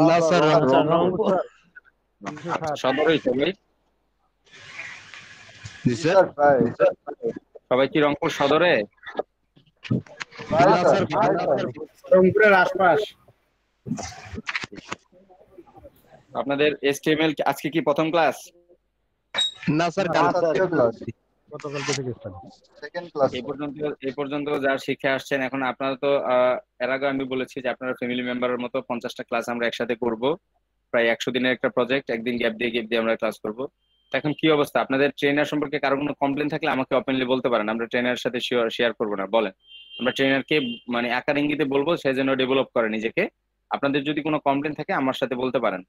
না স্যার, আচ্ছা রংপুর। রংপুর আচ্ছা, সদরেই সবাই? জি স্যার। সবাই কি রংপুর সদরে? না স্যার, রংপুরের আশপাশ। আপনাদের HTML আজকে কি প্রথম ক্লাস? না স্যার, গতকাল থেকে স্টার্ট। এই পর্যন্ত যা শিখে আসছেন, এখন আপনারা তো এর আগে আমি বলেছি যে আপনারা ফ্যামিলি মেম্বারের মতো 50টা ক্লাস আমরা একসাথে করব। প্রায় 100 দিনের একটা প্রজেক্ট, একদিন গ্যাপ দিয়ে আমরা ক্লাস করব। তো এখন কি অবস্থা আপনাদের ট্রেনার সম্পর্কে? কারো কোনো কমপ্লেন থাকলে আমাকে ওপেনলি বলতে পারেন, আমরা ট্রেনারের সাথে শেয়ার করবো না, বলেন। আমরা ট্রেনারকে মানে আকার ইঙ্গিতে বলবো সে যেন ডেভেলপ করে নিজেকে। আপনাদের যদি কোনো কমপ্লেন থাকে আমার সাথে বলতে পারেন।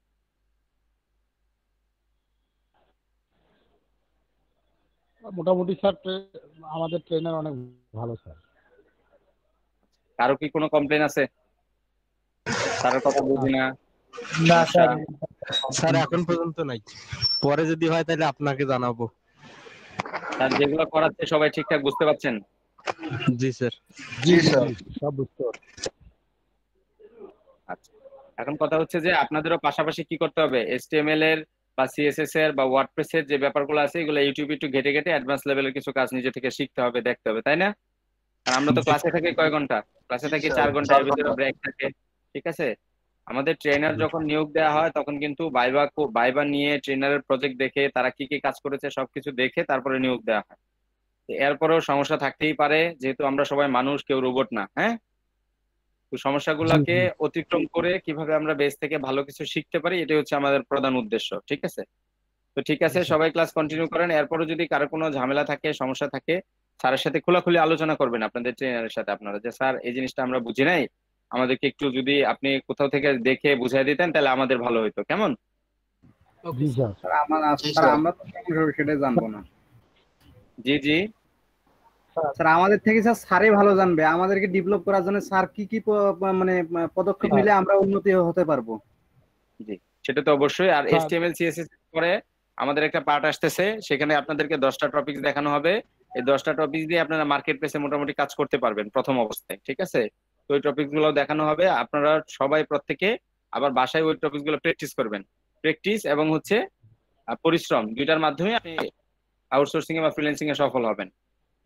মোটামুটি স্যার আমাদের ট্রেনার অনেক ভালো স্যার। কারো কি কোনো কমপ্লেন আছে? স্যারের কথা বুঝি না, না স্যার, স্যার এখন পর্যন্ত নাই। পরে যদি হয় তাহলে আপনাকে জানাবো। স্যার যেগুলো করাচ্ছে সবাই ঠিকঠাক বুঝতে পারছেন? জি স্যার। জি স্যার, সব বুঝতে পারছি। আচ্ছা, এখন কথা হচ্ছে যে আপনাদেরও পাশাপাশি কি করতে হবে, HTML এর বা CSS এর বা ওয়ার্ডপ্রেস এর যে ব্যাপারগুলো আছে এগুলো ইউটিউবে একটু ঘেটে ঘেটে অ্যাডভান্স লেভেলের কিছু কাজ নিজে থেকে শিখতে হবে, দেখতে হবে, তাই না? আর আমরা তো ক্লাসে থাকি কয় ঘন্টা? ক্লাসে থাকি 4 ঘন্টা, এর ভিতরে ব্রেক থাকে। ঠিক আছে, আমাদের ট্রেনার যখন নিয়োগ দেওয়া হয় তখন কিন্তু ভাইবা নিয়ে ট্রেনারের প্রজেক্ট দেখে তারা কি কি কাজ করেছে সবকিছু দেখে তারপরে নিয়োগ দেওয়া হয়। তো এরপরেও সমস্যা থাকতেই পারে, যেহেতু আমরা সবাই মানুষ, কেউ রোবট না, হ্যাঁ? তো সমস্যাগুলোকে অতিক্রম করে কিভাবে আমরা বেস থেকে ভালো কিছু শিখতে পারি, এটাই হচ্ছে আমাদের প্রধান উদ্দেশ্য। ঠিক আছে, তো ঠিক আছে, সবাই ক্লাস কন্টিনিউ করেন। এরপরে যদি কারো কোনো ঝামেলা থাকে, সমস্যা থাকে, স্যারের সাথে খোলাখুলি আলোচনা করবেন আপনাদের ট্রেনারের সাথে, আপনারা যে স্যার এই জিনিসটা আমরা বুঝি নাই, আমাদেরকে একটু যদি আপনি কোথাও থেকে দেখে বুঝাই দিতেন তাহলে আমাদের ভালো হতো, কেমন? জি স্যার। স্যার আমরা তো সেটা জানবো না জি জি। স্যার, আমাদের থেকে স্যার স্যারই ভালো জানবে আমাদেরকে ডেভেলপ করার জন্য। স্যার কি কি মানে পদক্ষেপ নিলে আমরা উন্নতি হতে পারবো। জি, সেটা তো অবশ্যই। আর স্যার, HTML CSS পরে আমাদের একটা পার্ট আসতেছে, সেখানে আপনাদেরকে 10টা টপিক দেখানো হবে। এই 10টা টপিক দিয়ে আপনারা মার্কেট প্লেসে মোটামুটি কাজ করতে পারবেন প্রথম অবস্থায়। ঠিক আছে, তো ওই টপিক গুলো দেখানো হবে, আপনারা সবাই প্রত্যেকে আবার বাসায় ওই টপিক গুলো প্র্যাকটিস করবেন। প্র্যাকটিস এবং হচ্ছে পরিশ্রম, দুইটার মাধ্যমে আপনি আউটসোর্সিং এ বা ফ্রিল্যান্সিং এ সফল হবেন।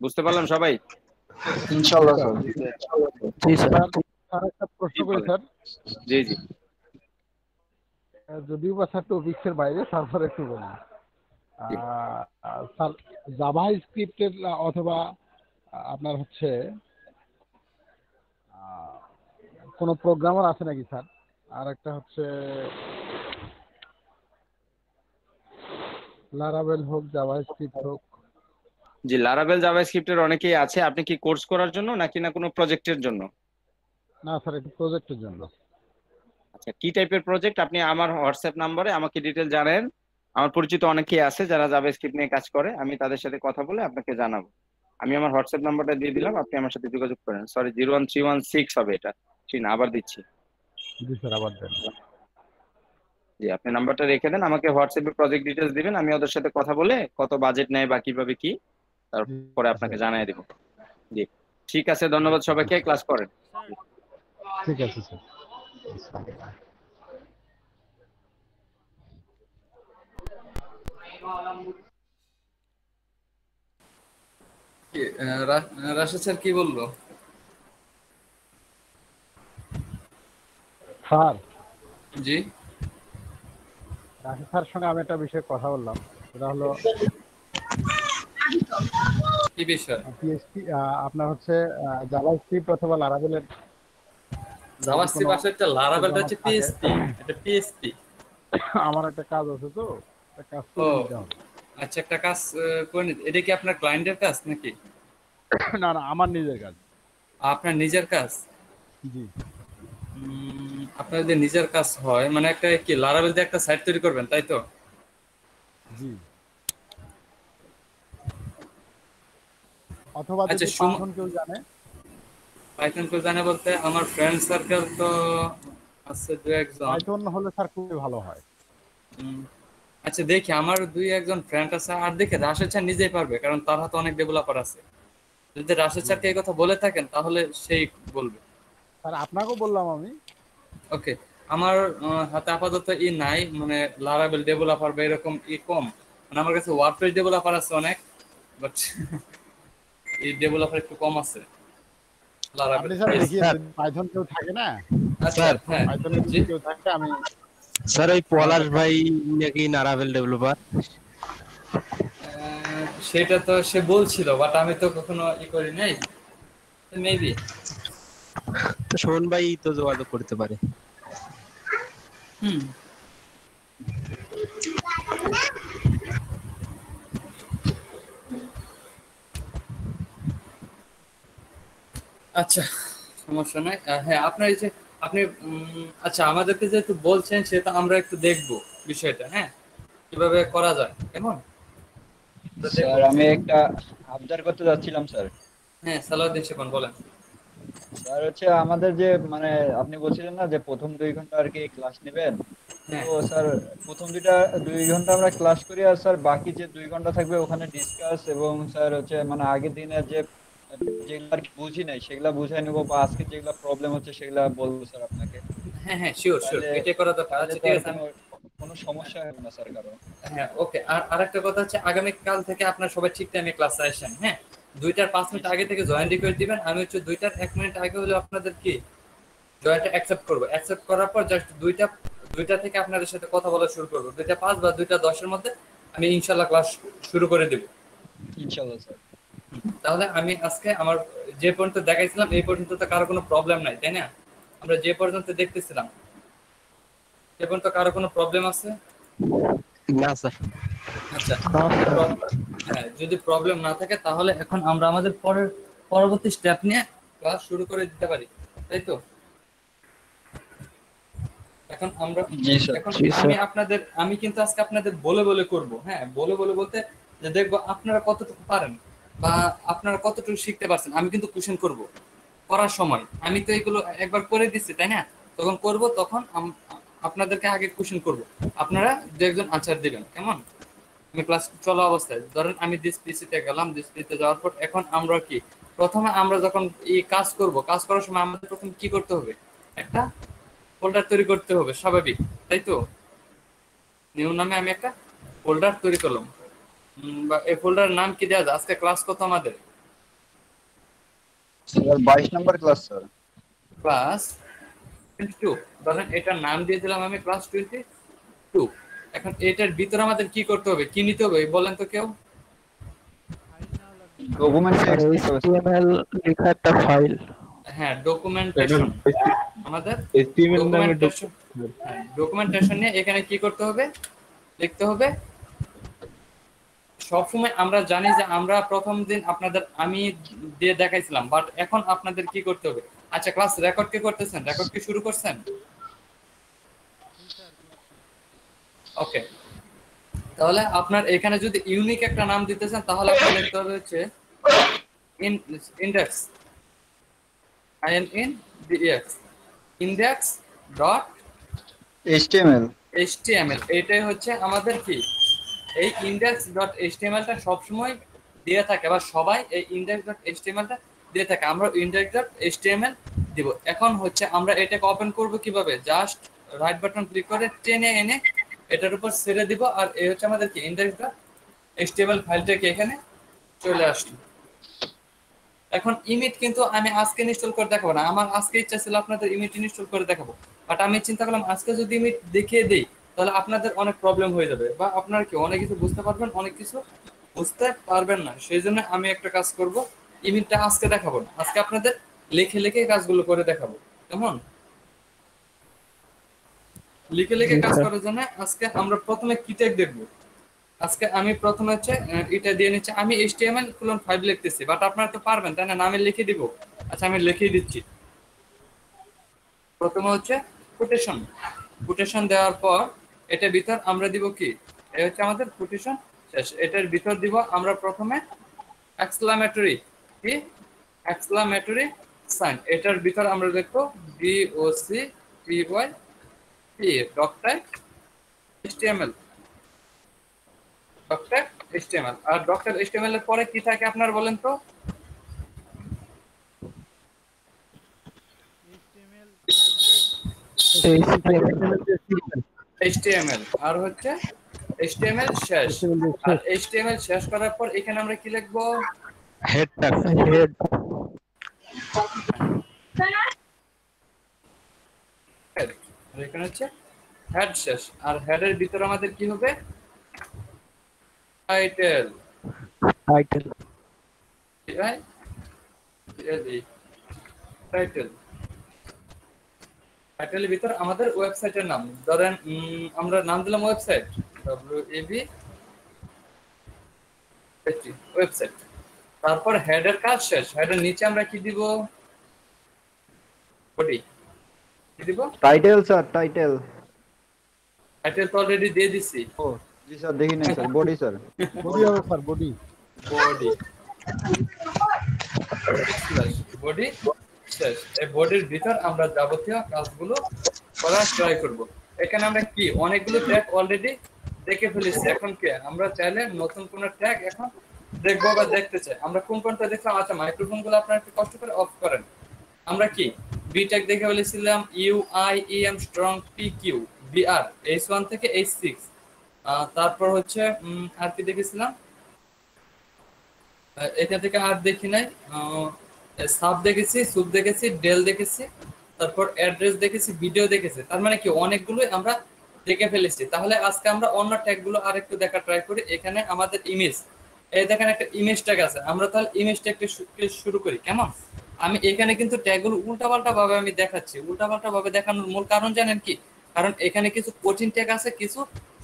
বুঝতে পারলাম সবাই? ইনশাআল্লাহ স্যার। জি স্যার। স্যার একটা প্রশ্ন কি করি বলেন? স্যার, জি জি। যদিও বা স্যার টপিক্সের বাইরে, তারপরে একটু বলুন। জি। স্যার জাভা স্ক্রিপ্টের অথবা আপনার হচ্ছে কোনো প্রোগ্রামার আছে নাকি স্যার? আর একটা হচ্ছে লারাভেল হোক, জাভা স্ক্রিপ্ট হোক। জি, লারাভেল জাভাস্ক্রিপ্টের অনেকেই আছে। আপনি কি কোর্স করার জন্য নাকি না কোনো প্রজেক্টের জন্য? না স্যার, একটু প্রজেক্টের জন্য। আচ্ছা, কি টাইপের প্রজেক্ট? আপনি আমার হোয়াটসঅ্যাপ নাম্বারে আমাকে ডিটেল জানেন। আমার পরিচিত অনেকেই আছে যারা জাভাস্ক্রিপ্ট নিয়ে কাজ করে, আমি তাদের সাথে কথা বলে আপনাকে জানাবো। আমি আমার হোয়াটসঅ্যাপ নাম্বারটা দিয়ে দিলাম, আপনি আমার সাথে যোগাযোগ করেন। সরি, 01316 হবে এটা। ঠিক না, আবার দিচ্ছি। জি স্যার, আবার দেন। জি, আপনি নাম্বারটা রেখে দেন, আমাকে হোয়াটসঅ্যাপে প্রজেক্ট ডিটেলস দিবেন, আমি ওদের সাথে কথা বলে কত বাজেট নেয় বা কিভাবে কি জি তারপরে আপনাকে স্যার। জানিয়ে দেবো। জি, ঠিক আছে, ধন্যবাদ সবাইকে, ক্লাস করেন। ঠিক আছে স্যার। রাশেদ স্যার কি বললো? স্যার, জি, রাশিদ স্যারের সঙ্গে আমি একটা বিষয়ে কথা বললাম। সেটা হলো কি বিষয়? পিএসপি, আপনার হচ্ছে জাভা স্ক্রিপ্ট অথবা লারাভেলের যদি জাভাস্ক্রিপ্ট কোনো আসলে একটা, লারাভেলটা প্রোগ্রামার হচ্ছে থাকে। পিএসপি, এটা পিএসপি। আমার একটা কাজ আছে, তো একটা কাজ ও করে নিতে হবে। আচ্ছা, একটা কাজ করে নিতে, এটা কি আপনার ক্লায়েন্টের কাজ নাকি না না, আমার নিজের কাজ। আপনার নিজের কাজ? জি আপনার যদি নিজের কাজ হয়, মানে একটা কি লারাভেল দিয়ে একটা সাইট তৈরি করবেন, তাই তো? জি। অথবা আচ্ছা, যদি পাইথন কেউ জানে। পাইথন কেউ জানে বলতে আমার ফ্রেন্ড সার্কেল তো আছে দু একজন। পাইথন হলে স্যার খুবই ভালো হয়। উম, আচ্ছা দেখি, আমার দুই একজন ফ্রেন্ড আছে, আর দেখে রাশেদ স্যার নিজেই পারবে, কারণ তার হাতে অনেক ডেভেলপার আছে। যদি রাশেদ জি স্যারকে এই কথা বলে থাকেন তাহলে সেই বলবে। স্যার, আপনাকেও বললাম আমি। ওকে, আমার হাতে আপাতত নাই, মানে লারাবেল ডেভেলপার বা এরকম কম। মানে আমার কাছে ওয়ার্ডপ্রেস ডেভেলপার আছে অনেক, বাট এই ডেভেলপার একটু কম আছে লারাবেল। আপনি স্যার Yes. দেখিয়ে স্যার। পাইথন কেউ থাকে না, আচ্ছা, স্যার। হ্যাঁ পাইথনে জি। যদি কেউ থাকে আমি স্যার ওই পলাশ ভাই নাকি নারাভেল ডেভেলপার। সেটা তো সে বলছিল, বাট আমি তো কখনো করি নাই, মেবি। তো শোন ভাই তো যোগাযোগ করতে পারে। হুম। আচ্ছা, সমস্যা নাই। হ্যাঁ, আপনার এই যে আপনি আচ্ছা আমাদেরকে যেহেতু বলছেন, সেটা আমরা একটু দেখবো বিষয়টা, হ্যাঁ, কিভাবে করা যায়, কেমন? আমরা দেখবো। স্যার আমি একটা আবদার করতে যাচ্ছিলাম স্যার। হ্যাঁ, সালাউদ্দিন শিপন বলেন। স্যার হচ্ছে আমাদের যে মানে আপনি বলছিলেন না যে প্রথম 2 ঘন্টা আর কি ক্লাস নেবেন, হ্যাঁ তো স্যার প্রথম 2ঘন্টা আমরা ক্লাস করি, আর স্যার বাকি যে 2 ঘন্টা থাকবে ওখানে ডিসকাস, এবং স্যার হচ্ছে মানে আগের দিনের যে যেগুলো আর কি বুঝি নাই সেগুলা বুঝাই নেবো, বা আজকে যেগুলা প্রবলেম হচ্ছে সেগুলা বলবো স্যার আপনাকে। হ্যাঁ হ্যাঁ, শিওর শিওর, তাহলে এটাই করা দরকার। তাহলে আচ্ছা তো ঠিক আর আছে, কোনো কোনো সমস্যা হবে না স্যার কারো। হ্যাঁ ওকে। আর আরেকটা কথা হচ্ছে, আগামীকাল থেকে আপনার সবাই ঠিক টাইমে ক্লাসে আসেন, হ্যাঁ। 2টার 5 মিনিট আগে থেকে জয়েন রিকোয়েস্ট দিবেন। আমি হচ্ছে 2টার 1 মিনিট আগে হলে আপনাদের কি জয়েন্টটা অ্যাকসেপ্ট করবো। অ্যাকসেপ্ট করার পর জাস্ট দুইটা থেকে আপনাদের সাথে কথা বলা শুরু করবো। 2টা 5 বা 2টা 10-এর মধ্যে আমি ইনশাল্লাহ ক্লাস শুরু করে দেবো। ইনশাআল্লাহ স্যার। তাহলে আমি আজকে আমার যে পর্যন্ত দেখাইছিলাম এই পর্যন্ত তো কারো কোনো প্রবলেম নাই, তাই না? আমরা যে পর্যন্ত দেখতেছিলাম সে পর্যন্ত কারো কোনো প্রবলেম আছে? না স্যার। আচ্ছা, হ্যাঁ, যদি প্রবলেম না থাকে তাহলে এখন আমরা আমাদের পরবর্তী স্টেপ নিয়ে ক্লাস শুরু করে দিতে পারি, তাই তো? এখন আমরা জি স্যার। এখন জি, স্যার। আমি কিন্তু আজকে আপনাদের বলে বলে করব, হ্যাঁ, বলে বলে বলতে যে দেখবো আপনারা কতটুকু পারেন বা আপনারা কতটুকু শিখতে পারছেন। আমি কিন্তু কোশ্চেন করব করার সময়, আমি তো এগুলো একবার করে দিচ্ছি, তাই না? তখন করব, তখন আপনাদেরকে আগে কোশ্চেন করব, আপনারা 2-1 আনসার দিবেন, কেমন? আমি ক্লাস চলা অবস্থায় ধরেন আমি ডিসপিসিতে গেলাম, ডিসপিসিতে যাওয়ার পর এখন আমরা কি প্রথমে আমরা যখন এই কাজ করব, কাজ করার সময় আমাদের প্রথমে কি করতে হবে? একটা ফোল্ডার তৈরি করতে হবে, স্বাভাবিক, তাই তো? নিউ নামে আমি একটা ফোল্ডার তৈরি করলাম, বা এই ফোল্ডারের নাম কি দেওয়া যায়? আজকে ক্লাস কত আমাদের? স্যার 22 নম্বর ক্লাস স্যার। ক্লাস 22। ধরেন এটার নাম দিয়ে দিলাম আমি ক্লাস 22। এখন এটার ভিতরে আমাদের কি করতে হবে, কি নিতে হবে বলেন তো কেউ? ডকুমেন্ট স্যার HTML লেখা একটা ফাইল। হ্যাঁ, ডকুমেন্টেশন। আমাদের HTML নামে ডকুমেন্টেশন, হ্যাঁ, ডকুমেন্টেশন নিয়ে এখানে কি করতে হবে? লিখতে হবে। সবসময় আমরা জানি যে আমরা প্রথম দিন আপনাদের আমি দিয়ে দেখাইছিলাম, বাট এখন আপনাদের কি করতে হবে? আচ্ছা, ক্লাস রেকর্ড কি করতেছেন? রেকর্ড কি শুরু করছেন? ওকে, তাহলে আপনার এখানে যদি ইউনিক একটা নাম দিতেছেন তাহলে আপনার লিখতে হবে হচ্ছে index, INDEX, index dot HTML। HTML। এটাই হচ্ছে আমাদের কি, এই ইন্ডেক্স ডট এইচটিএমএলটা সবসময় দিয়ে থাকে, বা সবাই এই ইন্ডেক্স ডট এইচটিএমএলটা দিয়ে থাকে। আমরা ইন্ডেক্স ডট এইচটিএমএল দিব। এখন হচ্ছে আমরা এটাকে ওপেন করব কিভাবে? জাস্ট রাইট বাটন ক্লিক করে টেনে এনে এটার উপর ছেড়ে দিব, আর এই হচ্ছে আমাদের কি ইন্ডেক্স ডট এইচটিএমএল ফাইলটাকে এখানে চলে আসলো। এখন ইমিট কিন্তু আমি আজকে ইনস্টল করে দেখাবো না, আমার আজকে ইচ্ছা ছিল আপনাদের ইমিট ইনস্টল করে দেখাবো, বাট আমি চিন্তা করলাম আজকে যদি ইমিট দেখিয়ে দেই তাহলে আপনাদের অনেক প্রবলেম হয়ে যাবে, বা আপনারা কি অনেক কিছু বুঝতে পারবেন, অনেক কিছু বুঝতে পারবেন না। সেই জন্য আমি একটা কাজ করব, ইমিটটা আজকে দেখাবো না, আজকে আপনাদের লিখে লিখে কাজগুলো করে দেখাবো, কেমন? লিখে লিখে কাজ করার জন্য আজকে আমরা প্রথমে কি ট্যাগ দেখবো। আজকে আমি প্রথমে হচ্ছে এটা দিয়ে নিচ্ছি, আমি HTML:5 লিখতেছি, বাট আপনারা তো পারবেন, তাই না? নামে লিখে দিব। আচ্ছা, আমি লিখে দিচ্ছি। প্রথমে হচ্ছে কোটেশন। কোটেশন দেওয়ার পর এটার ভিতর আমরা দিব কি, এই হচ্ছে আমাদের কোটেশন শেষ। এটার ভিতর দিব আমরা প্রথমে এক্সক্লামেটরি, কি এক্সক্লামেটরি সাইন। এটার ভিতর আমরা দেখবো DOCTY doctor HTML, doctor HTML। আর ডক্টর HTML এর পরে কি থাকে আপনার বলেন তো? HTML আর হচ্ছে HTML শেষ। আর HTML শেষ করার পর এখানে আমরা কি লিখবো? Head tag, head. head। আর এখানে হচ্ছে হেড শেষ। আর হেডের ভিতরে আমাদের কি হবে? টাইটেল। টাইটেল। টাইটেল। টাইটেলের ভিতর আমাদের ওয়েবসাইটের নাম, ধরেন আমরা নাম দিলাম ওয়েবসাইট, WAB ওয়েবসাইট। তারপর হেডের কাজ শেষ। হেডের নিচে আমরা কি দিব? বডি। কি দিব? Title sir, title. টাইটেল তো অলরেডি দিয়ে দিছি। ও জি স্যার, দেখি নাই স্যার। Body sir. বডি হবে স্যার, বডি। বডি। বডি শেষ। এই বডির ভিতর আমরা যাবতীয় কাজগুলো করার ট্রাই করব। এখানে আমরা কি অনেকগুলো ট্যাগ অলরেডি দেখে ফেলেছি। এখন কি আমরা চাইলে নতুন কোন ট্যাগ এখন দেখবো বা দেখতে চাই। আমরা কোন কোনটা দেখলাম? আচ্ছা, মাইক্রোফোন গুলো আপনারা একটু কষ্ট করে অফ করেন। আমরা কি বি ট্যাগ দেখে ফেলেছিলাম, UIEM strong PQ BR H1 থেকে H6। তারপর হচ্ছে আর কি দেখেছিলাম? এটা থেকে আর দেখি নাই। সাব দেখেছি, সুপ দেখেছি, ডেল দেখেছি, তারপর অ্যাড্রেস দেখেছি, ভিডিও দেখেছি। তার মানে কি অনেকগুলোই আমরা দেখে ফেলেছি। তাহলে আজকে আমরা অন্য ট্যাগ গুলো আরেকটু দেখা ট্রাই করি। এখানে আমাদের ইমেজ, এই দেখেন একটা ইমেজ ট্যাগ আছে। আমরা তাহলে ইমেজ ট্যাগটা শুরু করি। কেমন? আমি এখানে কিন্তু ট্যাগ গুলো উল্টাপাল্টা ভাবে আমি দেখাচ্ছি। উল্টাপাল্টা ভাবে দেখানোর মূল কারণ জানেন কি? কারণ এখানে কিছু কঠিন ট্যাগ আছে, কিছু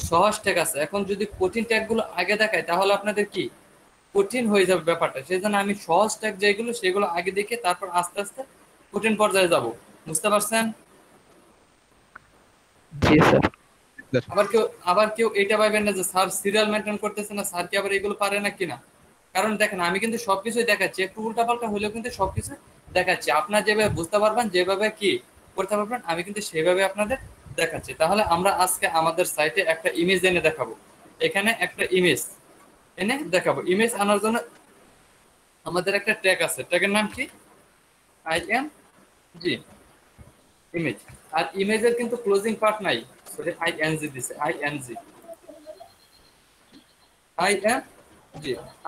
সহজ ট্যাগ আছে। এখন যদি কঠিন ট্যাগ গুলো আগে দেখায় তাহলে আপনাদের কি কঠিন হয়ে যাবে ব্যাপারটা। সেই জন্য আমি সহজ ট্যাগ যেগুলো সেগুলো আগে দেখে তারপর আস্তে আস্তে কঠিন পর্যায়ে যাব। বুঝতে পারছেন? জি স্যার। আবার কেউ এটা ভাবেন না যে স্যার সিরিয়াল মেনটেন করতেছে না, স্যার কি আবার এগুলো পারে না কিনা। কারণ দেখেন আমি কিন্তু সবকিছুই দেখাচ্ছি, একটু উল্টাপাল্টা হলেও কিন্তু সবকিছু দেখাচ্ছি। আপনারা যেভাবে বুঝতে পারবেন, যেভাবে কি করতে পারবেন, আমি কিন্তু সেভাবে আপনাদের দেখাচ্ছি। তাহলে আমরা আজকে আমাদের সাইটে একটা ইমেজ এনে দেখাবো। এখানে একটা ইমেজ এনে দেখাবো। ইমেজ আনার জন্য আমাদের একটা ট্যাগ আছে। ট্যাগের নাম কি? IMG image. আর ইমেজের কিন্তু ক্লোজিং পার্ট নাই, সরি ING দিছে, ING।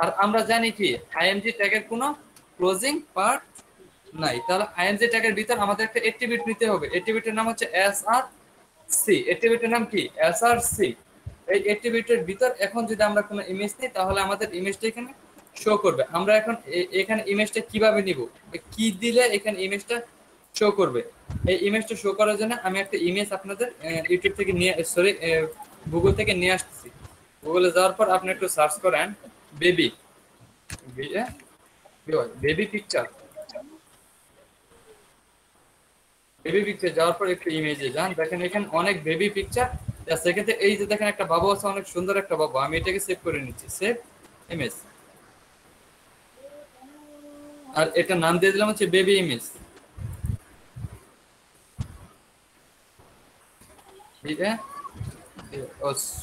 আর আমরা জানি কি IMG ট্যাগের কোনো ক্লোজিং পার্ট নাই। তাহলে IMG ট্যাগের ভিতর আমাদের একটা অ্যাট্রিবিউট নিতে হবে। অ্যাট্রিবিউটের নাম হচ্ছে SRC। অ্যাট্রিবিউটের নাম কি? SRC। এই অ্যাট্রিবিউটের ভিতর এখন যদি আমরা কোনো ইমেজ নিই তাহলে আমাদের ইমেজটা এখানে শো করবে। আমরা এখন এখানে ইমেজটা কিভাবে নিব, কি দিলে এখানে ইমেজটা শো করবে? এই ইমেজটা শো করার জন্য আমি একটা ইমেজ আপনাদের ইউটিউব থেকে গুগল থেকে নিয়ে আসতেছি। গুগলে যাওয়ার পর আপনি একটু সার্চ করেন বেবি পিকচার। বেবি পিকচার যাওয়ার পর একটু ইমেজে যান। দেখেন এখানে অনেক বেবি পিকচার। সেক্ষেত্রে এই যে দেখেন একটা বাবু আছে, অনেক সুন্দর একটা বাবু। আমি এটাকে সেভ করে নিচ্ছি, সেভ ইমেজ। আর এটা নাম দিয়ে দিলাম হচ্ছে বেবি ইমেজ। ঠিক আছে,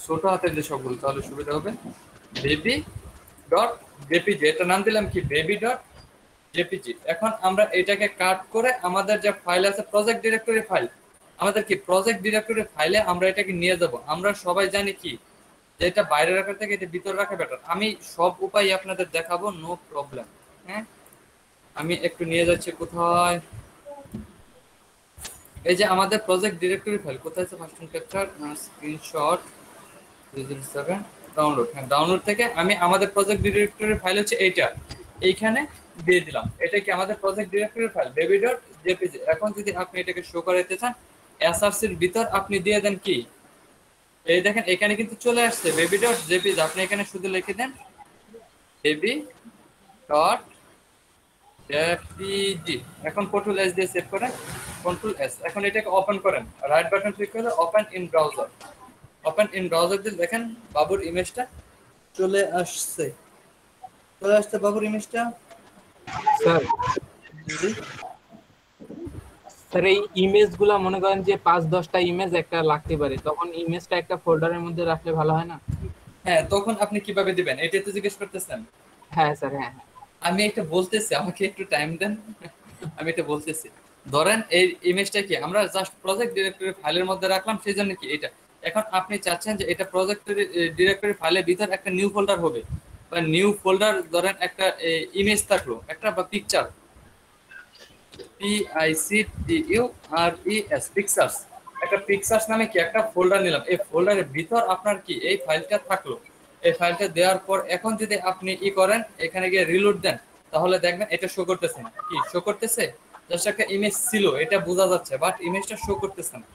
ছোট হাতের যে সবগুলো তাহলে সুবিধা হবে। বেবি ডট জেপিজি, এটা নাম দিলাম কি? Baby dot JPG. এখন আমরা এটাকে কাট করে আমাদের যে ফাইল আছে প্রজেক্ট ডিরেক্টরি ফাইল, আমাদের কি প্রজেক্ট ডিরেক্টরি ফাইলে আমরা এটাকে নিয়ে যাব। আমরা সবাই জানি কি যে এটা বাইরে রাখার থেকে এটা ভিতরে রাখা বেটার। আমি সব উপায় আপনাদের দেখাবো, নো প্রবলেম। হ্যাঁ, আমি একটু নিয়ে যাচ্ছি কোথায়। এই যে আমাদের প্রজেক্ট ডিরেক্টরি ফাইল কোথায় আছে? First capture screenshot 307 download. হ্যাঁ, ডাউনলোড থেকে আমি আমাদের প্রজেক্ট ডিরেক্টরি ফাইল হচ্ছে এইটা, এইখানে দিয়ে দিলাম। এটা কি আমাদের প্রজেক্ট ডিরেক্টরি ফাইল baby.jpg। এখন যদি আপনি এটাকে শো করাতে চান এসআরসির ভিতর আপনি দিয়ে দেন কি, এই দেখেন এখানে কিন্তু চলে আসছে baby.jpg। আপনি এখানে শুধু লিখে দেন baby.jpg। এখন কন্ট্রোল এস দিয়ে সেভ করেন, কন্ট্রোল এস। এখন এটাকে ওপেন করেন, রাইট বাটন ক্লিক করে open in browser. Open in browser দিয়ে দেখেন বাবুর ইমেজটা চলে আসছে। বাবুর ইমেজটা। স্যার এই ইমেজ গুলা মনে করেন যে 5-10টা ইমেজ একটা লাগতে পারে, তখন ইমেজটা একটা ফোল্ডারের মধ্যে রাখলে ভালো হয় না? হ্যাঁ, তখন আপনি কিভাবে দিবেন এটাই তো জিজ্ঞেস করতেছেন? হ্যাঁ স্যার, হ্যাঁ। আমি এটা বলতেছি, আমাকে একটু টাইম দেন, আমি এটা বলতেছি। ধরেন এই ইমেজটা কি আমরা জাস্ট প্রজেক্ট ডিরেক্টরি ফাইলের মধ্যে রাখলাম, সেই জন্য কি এটা এখন আপনি চাচ্ছেন যে এটা প্রজেক্ট ডিরেক্টরি ফাইলের ভিতর একটা নিউ ফোল্ডার হবে, বা নিউ ফোল্ডার ধরেন একটা ইমেজ থাকলো, একটা বা পিকচার, PICTURES পিকচার্স, একটা পিকচার্স নামে কি একটা ফোল্ডার নিলাম, এই ফোল্ডারের ভিতর আপনার কি এই ফাইলটা থাকলো। এই ফাইলটা দেওয়ার পর এখন যদি আপনি করেন এখানে গিয়ে রিলোড দেন, তাহলে দেখবেন এটা শো করতেছে না। কি শো করতেছে? জাস্ট একটা ইমেজ ছিল, এটা বোঝা যাচ্ছে, বাট ইমেজটা শো করতেছে না।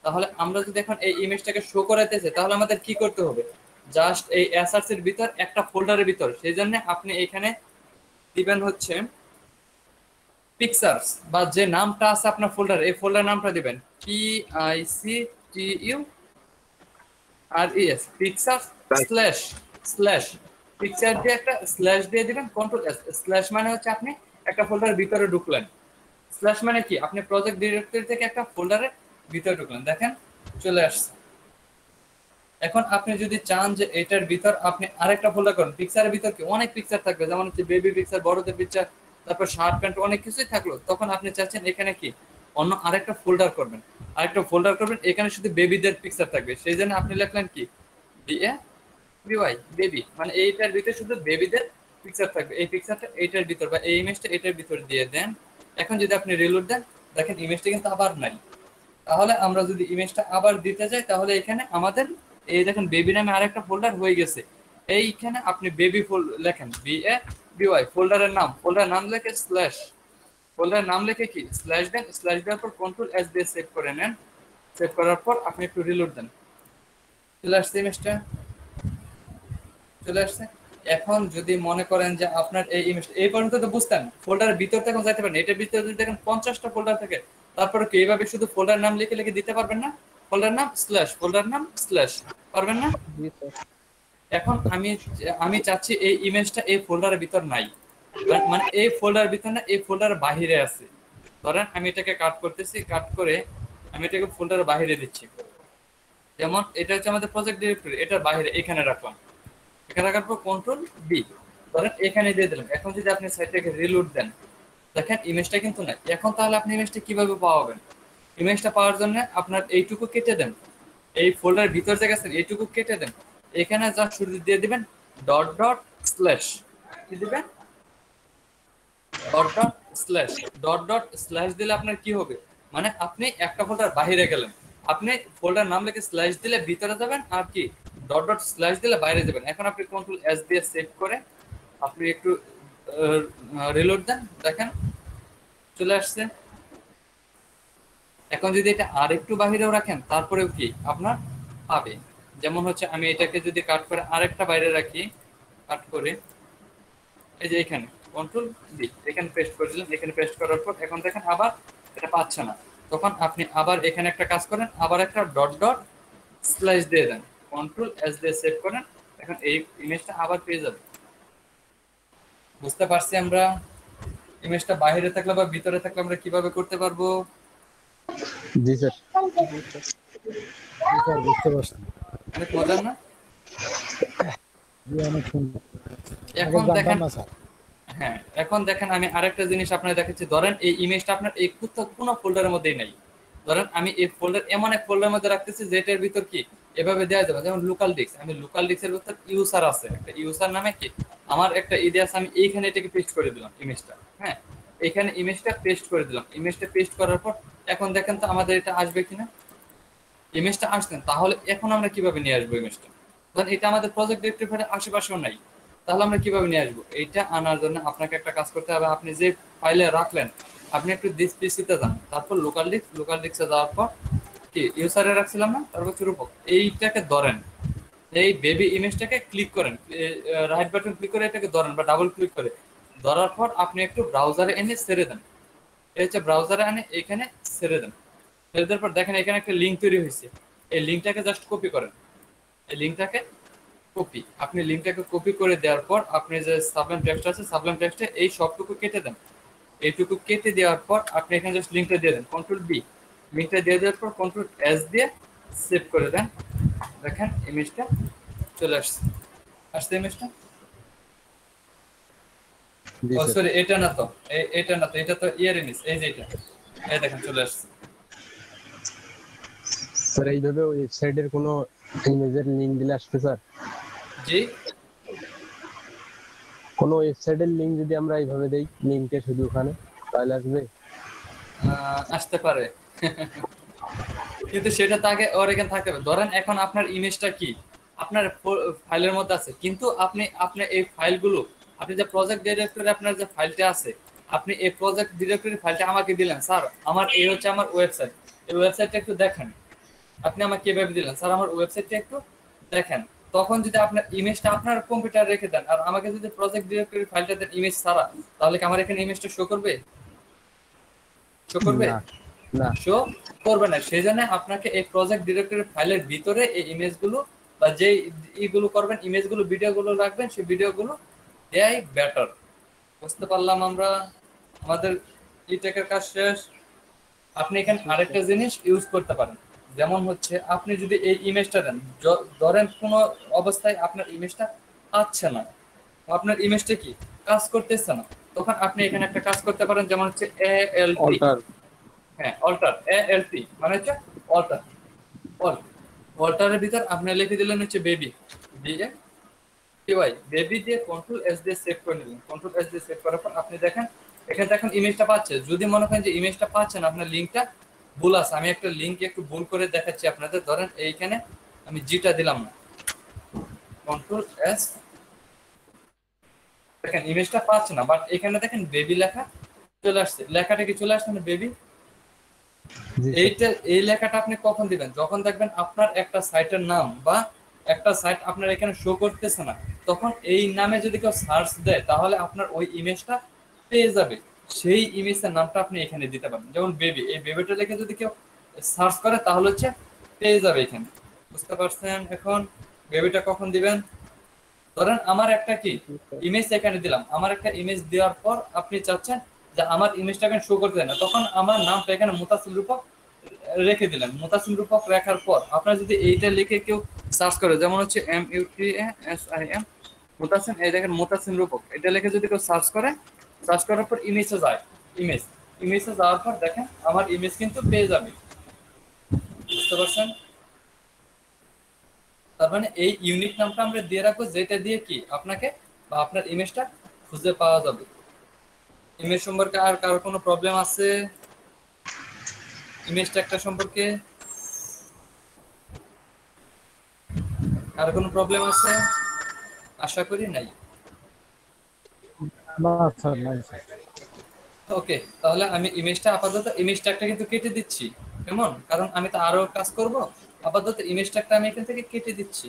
তাহলে আমরা যদি এখন এই ইমেজটাকে শো করাইতেছে, তাহলে আমাদের কি করতে হবে? জাস্ট এই এসআরসি এর ভিতর একটা ফোল্ডারের ভিতর, সেই জন্য আপনি এখানে দিবেন হচ্ছে পিকচার্স, বা যে নামটা আছে আপনার ফোল্ডার, এই ফোল্ডার নামটা দিবেন PICTURES pictures slash slash picture দিয়ে একটা স্ল্যাশ দিয়ে দিবেন, কন্ট্রোল এস। স্ল্যাশ মানে হচ্ছে আপনি একটা ফোল্ডারের ভিতরে ঢুকলেন, স্ল্যাশ মানে কি আপনি প্রজেক্ট ডিরেক্টরি থেকে একটা ফোল্ডারের ভিতরে ঢুকলেন, দেখেন চলে আসছে। এখন আপনি যদি চান যে এটার ভিতর আপনি আরেকটা ফোল্ডার করেন, পিকচারের ভিতর কি অনেক পিকচার থাকবে, যেমন হচ্ছে বেবি পিকচার, বড়দের পিকচার, তারপর শার্ট প্যান্ট, অনেক কিছুই থাকলো, তখন আপনি চাচ্ছেন এখানে কি অন্য আরেকটা ফোল্ডার করবেন, এখানে শুধু বেবিদের পিকচার থাকবে, সেই জন্য আপনি লিখলেন কি BABY বেবি, মানে এইটার ভিতরে শুধু বেবিদের পিকচার থাকবে, এই পিকচারটা এইটার ভিতর বা এই ইমেজটা এটার ভিতর দিয়ে দেন। এখন যদি আপনি রিলোড দেন, দেখেন ইমেজটা কিন্তু আবার নাই। তাহলে আমরা যদি ইমেজটা আবার দিতে যাই, তাহলে এখানে আমাদের এই দেখেন বেবি নামে আরেকটা ফোল্ডার হয়ে গেছে। এইখানে আপনি বেবি লেখেন BABY, ফোল্ডারের নাম লিখে স্ল্যাশ, ফোল্ডারের নাম লিখে কি স্ল্যাশ দেন, স্ল্যাশ দেওয়ার পর কন্ট্রোল এস দিয়ে সেভ করে নেন। সেভ করার পর আপনি একটু রিলোড দেন, চলে আসছে ইমেজটা, চলে আসছে। এখন যদি মনে করেন যে আপনার এই ইমেজটা এই পর্যন্ত তো বুঝতেন, ফোল্ডারের ভিতর থেকে যাইতে পারেন, এটার ভিতরে যদি দেখেন 50টা ফোল্ডার থাকে, তারপরে কি এইভাবে শুধু ফোল্ডার নাম লিখে লিখে দিতে পারবেন না? ফোল্ডার নাম স্ল্যাশ পারবেন না? এখন আমি চাচ্ছি এই ইমেজটা এই ফোল্ডারের ভিতর নাই, মানে এই ফোল্ডারের ভিতর না, এই ফোল্ডারের বাইরে আছে। ধরেন আমি এটাকে কাট করতেছি, কাট করে আমি এটাকে ফোল্ডারের বাইরে দিচ্ছি, যেমন এটা হচ্ছে আমাদের প্রজেক্ট ডিরেক্টরি, এটার বাইরে এখানে রাখলাম, এখানে রাখার পর কন্ট্রোল বি ধরেন এখানে দিয়ে দিলাম। এখন যদি আপনি সাইটটাকে রিলোড দেন, দেখেন ইমেজটা কিন্তু নাই। এখন তাহলে আপনি ইমেজটা কিভাবে পাওয়াবেন? ইমেজটা পাওয়ার জন্য আপনার এইটুকু কেটে দেন, এই ফোল্ডারের ভিতর যে গেছেন এইটুকু কেটে দেন, এখানে যা শুরু দিয়ে দিবেন ডট ডট স্ল্যাশ, কি দিবেন ডট ডট স্ল্যাশ দিলে আপনার কি হবে, মানে আপনি একটা ফোল্ডার বাইরে গেলেন, আপনি ফোল্ডার নাম লিখে স্ল্যাশ দিলে ভিতরে যাবেন, আর কি ডট ডট স্ল্যাশ দিলে বাইরে যাবেন। এখন আপনি কন্ট্রোল এস দিয়ে সেভ করে আপনি একটু রিলোড দেন, দেখেন চলে আসছে। এখন যদি এটা আর একটু বাহিরেও রাখেন, তারপরেও কি আপনার পাবে। যেমন হচ্ছে আমি এটাকে যদি কাট করে আরেকটা বাইরে রাখি, কাট করে এই যে এখানে কন্ট্রোল ডি এখানে পেস্ট করে দিলাম, এখানে পেস্ট করার পর এখন দেখেন আবার এটা পাচ্ছে না, তখন আপনি আবার এখানে একটা কাজ করেন, আবার একটা ডট ডট স্ল্যাশ দিয়ে দেন, কন্ট্রোল এস দিয়ে সেভ করেন, এখন এই ইমেজটা আবার পেয়ে যাবে। বুঝতে পারছি আমরা ইমেজটা বাইরে থাকলে বা ভিতরে থাকলে আমরা কিভাবে করতে পারবো? জি স্যার। বুঝতে পারছি। অনেক মজার না? জি, অনেক সুন্দর। এখন আগে দেখেন, জানতাম না স্যার। হ্যাঁ এখন দেখেন আমি আরেকটা জিনিস আপনার দেখাচ্ছি। ধরেন এই ইমেজটা আপনার এই কোনো ফোল্ডারের মধ্যেই নাই, ধরেন আমি এই ফোল্ডার এমন এক ফোল্ডারের মধ্যে রাখতেছি যেটার ভিতর কি এভাবে দেওয়া যাবে, যেমন লোকাল ডিস্ক, আমি লোকাল ডিস্কের ভিতর ইউজার আছে, একটা ইউজার নামে কি আমার একটা ইডি আছে, আমি এইখানে এটাকে পেস্ট করে দিলাম ইমেজটা, হ্যাঁ এখানে ইমেজটা পেস্ট করে দিলাম। ইমেজটা পেস্ট করার পর এখন দেখেন তো আমাদের এটা আসবে কিনা, ইমেজটা আসছেন, তাহলে এখন আমরা কিভাবে নিয়ে আসবো ইমেজটা? ধরেন এটা আমাদের প্রজেক্ট ডিরেক্টরির আশেপাশেও নাই, তাহলে আমরা কিভাবে নিয়ে আসবো? এইটা আনার জন্য আপনাকে একটা কাজ করতে হবে, আপনি যে ফাইলে রাখলেন আপনি একটু দিস পিসিতে যান, তারপর লোকাল ডিস্কে যাওয়ার পর কি ইউজারে রাখছিলাম না, তারপর রূপক এইটাকে ধরেন, এই বেবি ইমেজটাকে ক্লিক করেন, রাইট বাটন ক্লিক করে এটাকে ধরেন বা ডাবল ক্লিক করে ধরার পর আপনি একটু ব্রাউজারে এনে ছেড়ে দেন, এই হচ্ছে ব্রাউজারে এনে এখানে ছেড়ে দেন। ছেড়ে দেওয়ার পর দেখেন এখানে একটা লিঙ্ক তৈরি হয়েছে, এই লিঙ্কটাকে জাস্ট কপি করেন, এই লিঙ্কটাকে কপি, আপনি লিঙ্কটাকে কপি করে দেওয়ার পর আপনি যে সাবলাইম টেক্সট আছে সাবলাইম টেক্সটে এই সবটুকু কেটে দেন, এইটুকু কেটে দেওয়ার পর আপনি এখানে জাস্ট লিঙ্কটা দিয়ে দেন, কন্ট্রোল বি, লিঙ্কটা দিয়ে দেওয়ার পর কন্ট্রোল এস দিয়ে সেভ করে দেন, দেখেন ইমেজটা চলে আসছে ইমেজটা। ও সরি এটা না তো, এটা না তো, এটা তো ইয়ার ইমেজ, এই যে এটা এই দেখেন চলে আসছে। স্যার এইভাবে ওয়েবসাইটের কোনো ইমেজের লিংক দিলে আসবে স্যার? জি, কোনো ওয়েবসাইটের লিংক যদি আমরা এইভাবে দেই, লিংকে শুধু ওখানে, তাহলে আসবে? আসতে পারে কিন্তু সেটা তাকে ওর এখানে থাকতে হবে। ধরেন এখন আপনার ইমেজটা কি আপনার ফাইলের মধ্যে আছে, কিন্তু আপনি আপনার এই ফাইলগুলো আপনি যে প্রজেক্ট ডিরেক্টরি আপনার যে ফাইলটা আছে, আপনি এই প্রজেক্ট ডিরেক্টরি ফাইলটা আমাকে দিলেন, স্যার আমার এই হচ্ছে আমার ওয়েবসাইট, এই ওয়েবসাইটটা একটু দেখেন। আপনি আমাকে কিভাবে দিলেন, স্যার আমার ওয়েবসাইটটা একটু দেখেন। তখন যদি আপনার ইমেজটা আপনার কম্পিউটার রেখে দেন আর আমাকে যদি প্রজেক্ট ডিরেক্টরি ফাইলটা দেন ইমেজ ছাড়া, তাহলে কি আমার এখানে ইমেজটা শো করবে? শো করবে? না, না। শো করবে না। সেই জন্য আপনাকে এই প্রজেক্ট ডিরেক্টরি ফাইলের ভিতরে এই ইমেজগুলো বা যে ইগুলো করবেন, ইমেজগুলো ভিডিওগুলো রাখবেন, সেই ভিডিওগুলো দেয়াই বেটার। বুঝতে পারলাম আমরা? আমাদের ইটেকের কাজ শেষ। আপনি এখানে আরেকটা জিনিস ইউজ করতে পারেন, যেমন হচ্ছে আপনি যদি এই ইমেজটা দেন, ধরেন কোনো অবস্থায় আপনার ইমেজটা পাচ্ছে না, আপনার ইমেজটা কি কাজ করতেছে না, তখন আপনি এখানে একটা কাজ করতে পারেন, যেমন হচ্ছে ALT। হ্যাঁ, অল্টার, ALT মানে হচ্ছে অল্টার। অল্টারের ভিতর আপনি লিখে দিলেন হচ্ছে বেবি, দিয়ে বেবি দিয়ে কন্ট্রোল S দিয়ে সেভ করে নিলেন। কন্ট্রোল S দিয়ে সেভ করার পর আপনি দেখেন এখানে দেখেন ইমেজটা পাচ্ছে। যদি মনে করেন যে ইমেজটা পাচ্ছেন, আপনার লিঙ্কটা ভুল আছে, আমি একটা লিঙ্ক একটু ভুল করে দেখাচ্ছি আপনাদের। ধরেন এইখানে আমি জিটা দিলাম না, কন্ট্রোল S, দেখেন ইমেজটা পাচ্ছে না, বাট এখানে দেখেন বেবি লেখা চলে আসছে। লেখাটা কি চলে আসছে না বেবি? এই লেখাটা আপনি কখন দিবেন? যখন দেখবেন আপনার একটা সাইটের নাম বা একটা সাইট আপনার এখানে শো করতেছে না, তখন এই নামে যদি কেউ সার্চ দেয় তাহলে আপনার ওই ইমেজটা পেয়ে যাবে। সেই ইমেজের নামটা আপনি এখানে দিতে পারেন, যেমন বেবি, এই বেবিটা লিখে যদি কেউ সার্চ করে তাহলে হচ্ছে পেয়ে যাবে এখানে। বুঝতে পারছেন? এখন বেবিটা কখন দিবেন? ধরেন আমার একটা কি ইমেজ এখানে দিলাম, আমার একটা ইমেজ দেওয়ার পর আপনি চাচ্ছেন যে আমার ইমেজটা এখানে শো করতে দেয় না, তখন আমার নামটা এখানে মুতাসিম রূপক রেখে দিলেন। মুতাসিম রূপক রাখার পর আপনার যদি এইটা লিখে কেউ সার্চ করে, যেমন হচ্ছে MUTASIM মুতাসিম, এই দেখেন মুতাসিম রূপক, এটা লিখে যদি কেউ সার্চ করে, সার্চ করার পর ইমেজে যায়, ইমেজে যাওয়ার পর দেখেন আমার ইমেজ কিন্তু পেয়ে যাবে। বুঝতে পারছেন? তার মানে এই ইউনিক নামটা আমরা দিয়ে রাখবো, যেটা দিয়ে কি আপনাকে বা আপনার ইমেজটা খুঁজে পাওয়া যাবে। ইমেজ সম্পর্কে আর কারো কোনো প্রবলেম আছে? ইমেজ ট্যাগটা সম্পর্কে আর কোনো প্রবলেম আছে? আশা করি নাই। না স্যার, নাই স্যার। ওকে, তাহলে আমি ইমেজটা আপাতত ইমেজ ট্যাগটা কিন্তু কেটে দিচ্ছি, কেমন? কারণ আমি তো আরো কাজ করব। আপাতত ইমেজ ট্যাগটা আমি এখান থেকে কেটে দিচ্ছি।